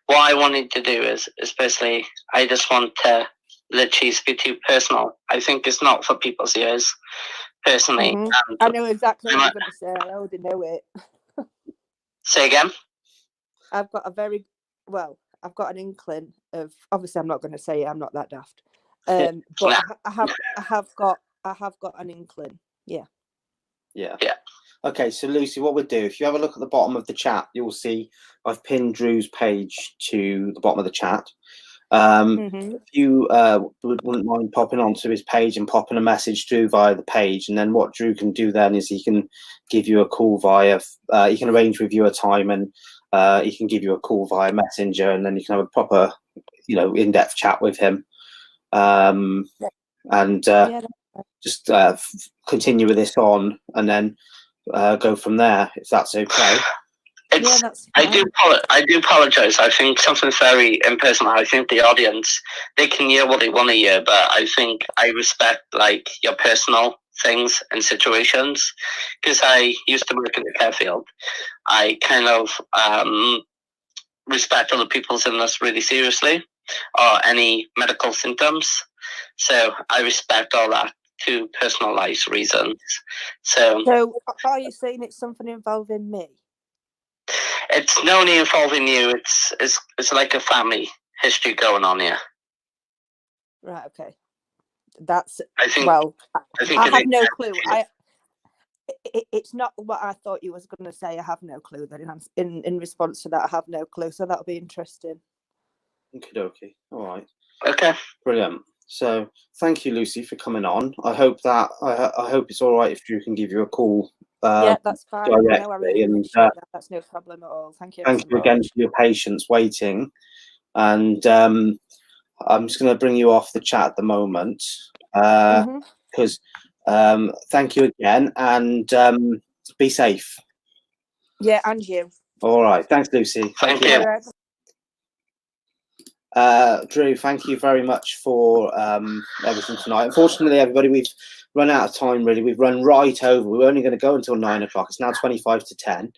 What I wanted to do is basically, I just want to literally speak to you personal. I think it's not for people's ears, personally. Mm-hmm. I know exactly what you're going to say. I already know it. Say again? I've got a very, well, I've got an inkling of. Obviously, I'm not going to say it. I'm not that daft. But I have got an inkling. Yeah. Yeah. Okay, so Lucy, what we'll do, if you have a look at the bottom of the chat, you'll see I've pinned Drew's page to the bottom of the chat. If you wouldn't mind popping onto his page and popping a message through via the page, and then what Drew can do then is he can give you a call via, he can arrange with you a time, and he can give you a call via Messenger, and then you can have a proper, in-depth chat with him, and just continue with this on, and then go from there, if that's okay. I do apologize. I think something's very impersonal. I think the audience, they can hear what they want to hear, but I think I respect your personal things and situations, because I used to work in the care field. I kind of respect other people's illness really seriously, or any medical symptoms. So I respect all that to personalized reasons. So are you saying it's something involving me? It's not only involving you. It's like a family history going on here. Right. Okay. That's. I think I have no clue. It's not what I thought you was going to say. I have no clue. Then in response to that, I have no clue. So that'll be interesting. Okay. All right. Okay. Brilliant. So thank you, Lucy, for coming on. I hope that I hope it's all right if Drew can give you a call. Yeah, that's fine. Directly, no, I really appreciate that. That's no problem at all. Thank you. Thank you again for your patience waiting. And I'm just going to bring you off the chat at the moment, because thank you again, and be safe. Yeah, and you. All right. Thanks, Lucy. Thank you. Drew, thank you very much for everything tonight. Unfortunately, everybody, we've run out of time, really. We've run right over. We're only going to go until 9 o'clock. It's now 25 to 10.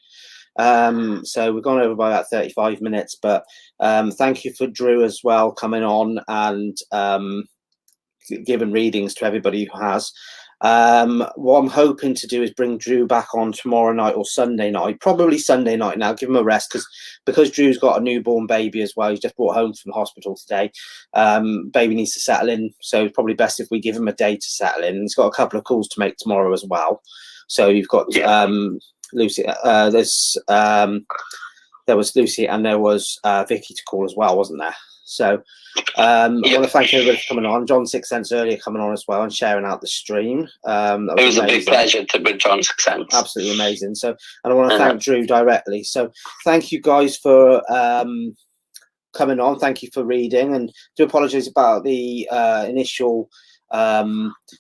So we've gone over by about 35 minutes. But thank you for Drew as well coming on and giving readings to everybody who has. What I'm hoping to do is bring Drew back on tomorrow night or Sunday night, probably Sunday night now, give him a rest, because Drew's got a newborn baby as well. He's just brought home from the hospital today. Baby needs to settle in, so it's probably best if we give him a day to settle in. He's got a couple of calls to make tomorrow as well. So you've got Lucy, there was Lucy, and there was Vicky to call as well, wasn't there? So I want to thank everybody for coming on. John Six Cents earlier coming on as well and sharing out the stream. It was a big pleasure to be John Six Cents. Absolutely amazing. So, and I want to thank Drew directly. So thank you guys for coming on. Thank you for reading, and do apologize about the initial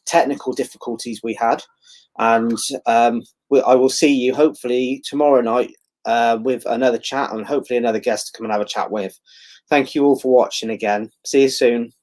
technical difficulties we had. And I will see you hopefully tomorrow night with another chat, and hopefully another guest to come and have a chat with. Thank you all for watching again. See you soon.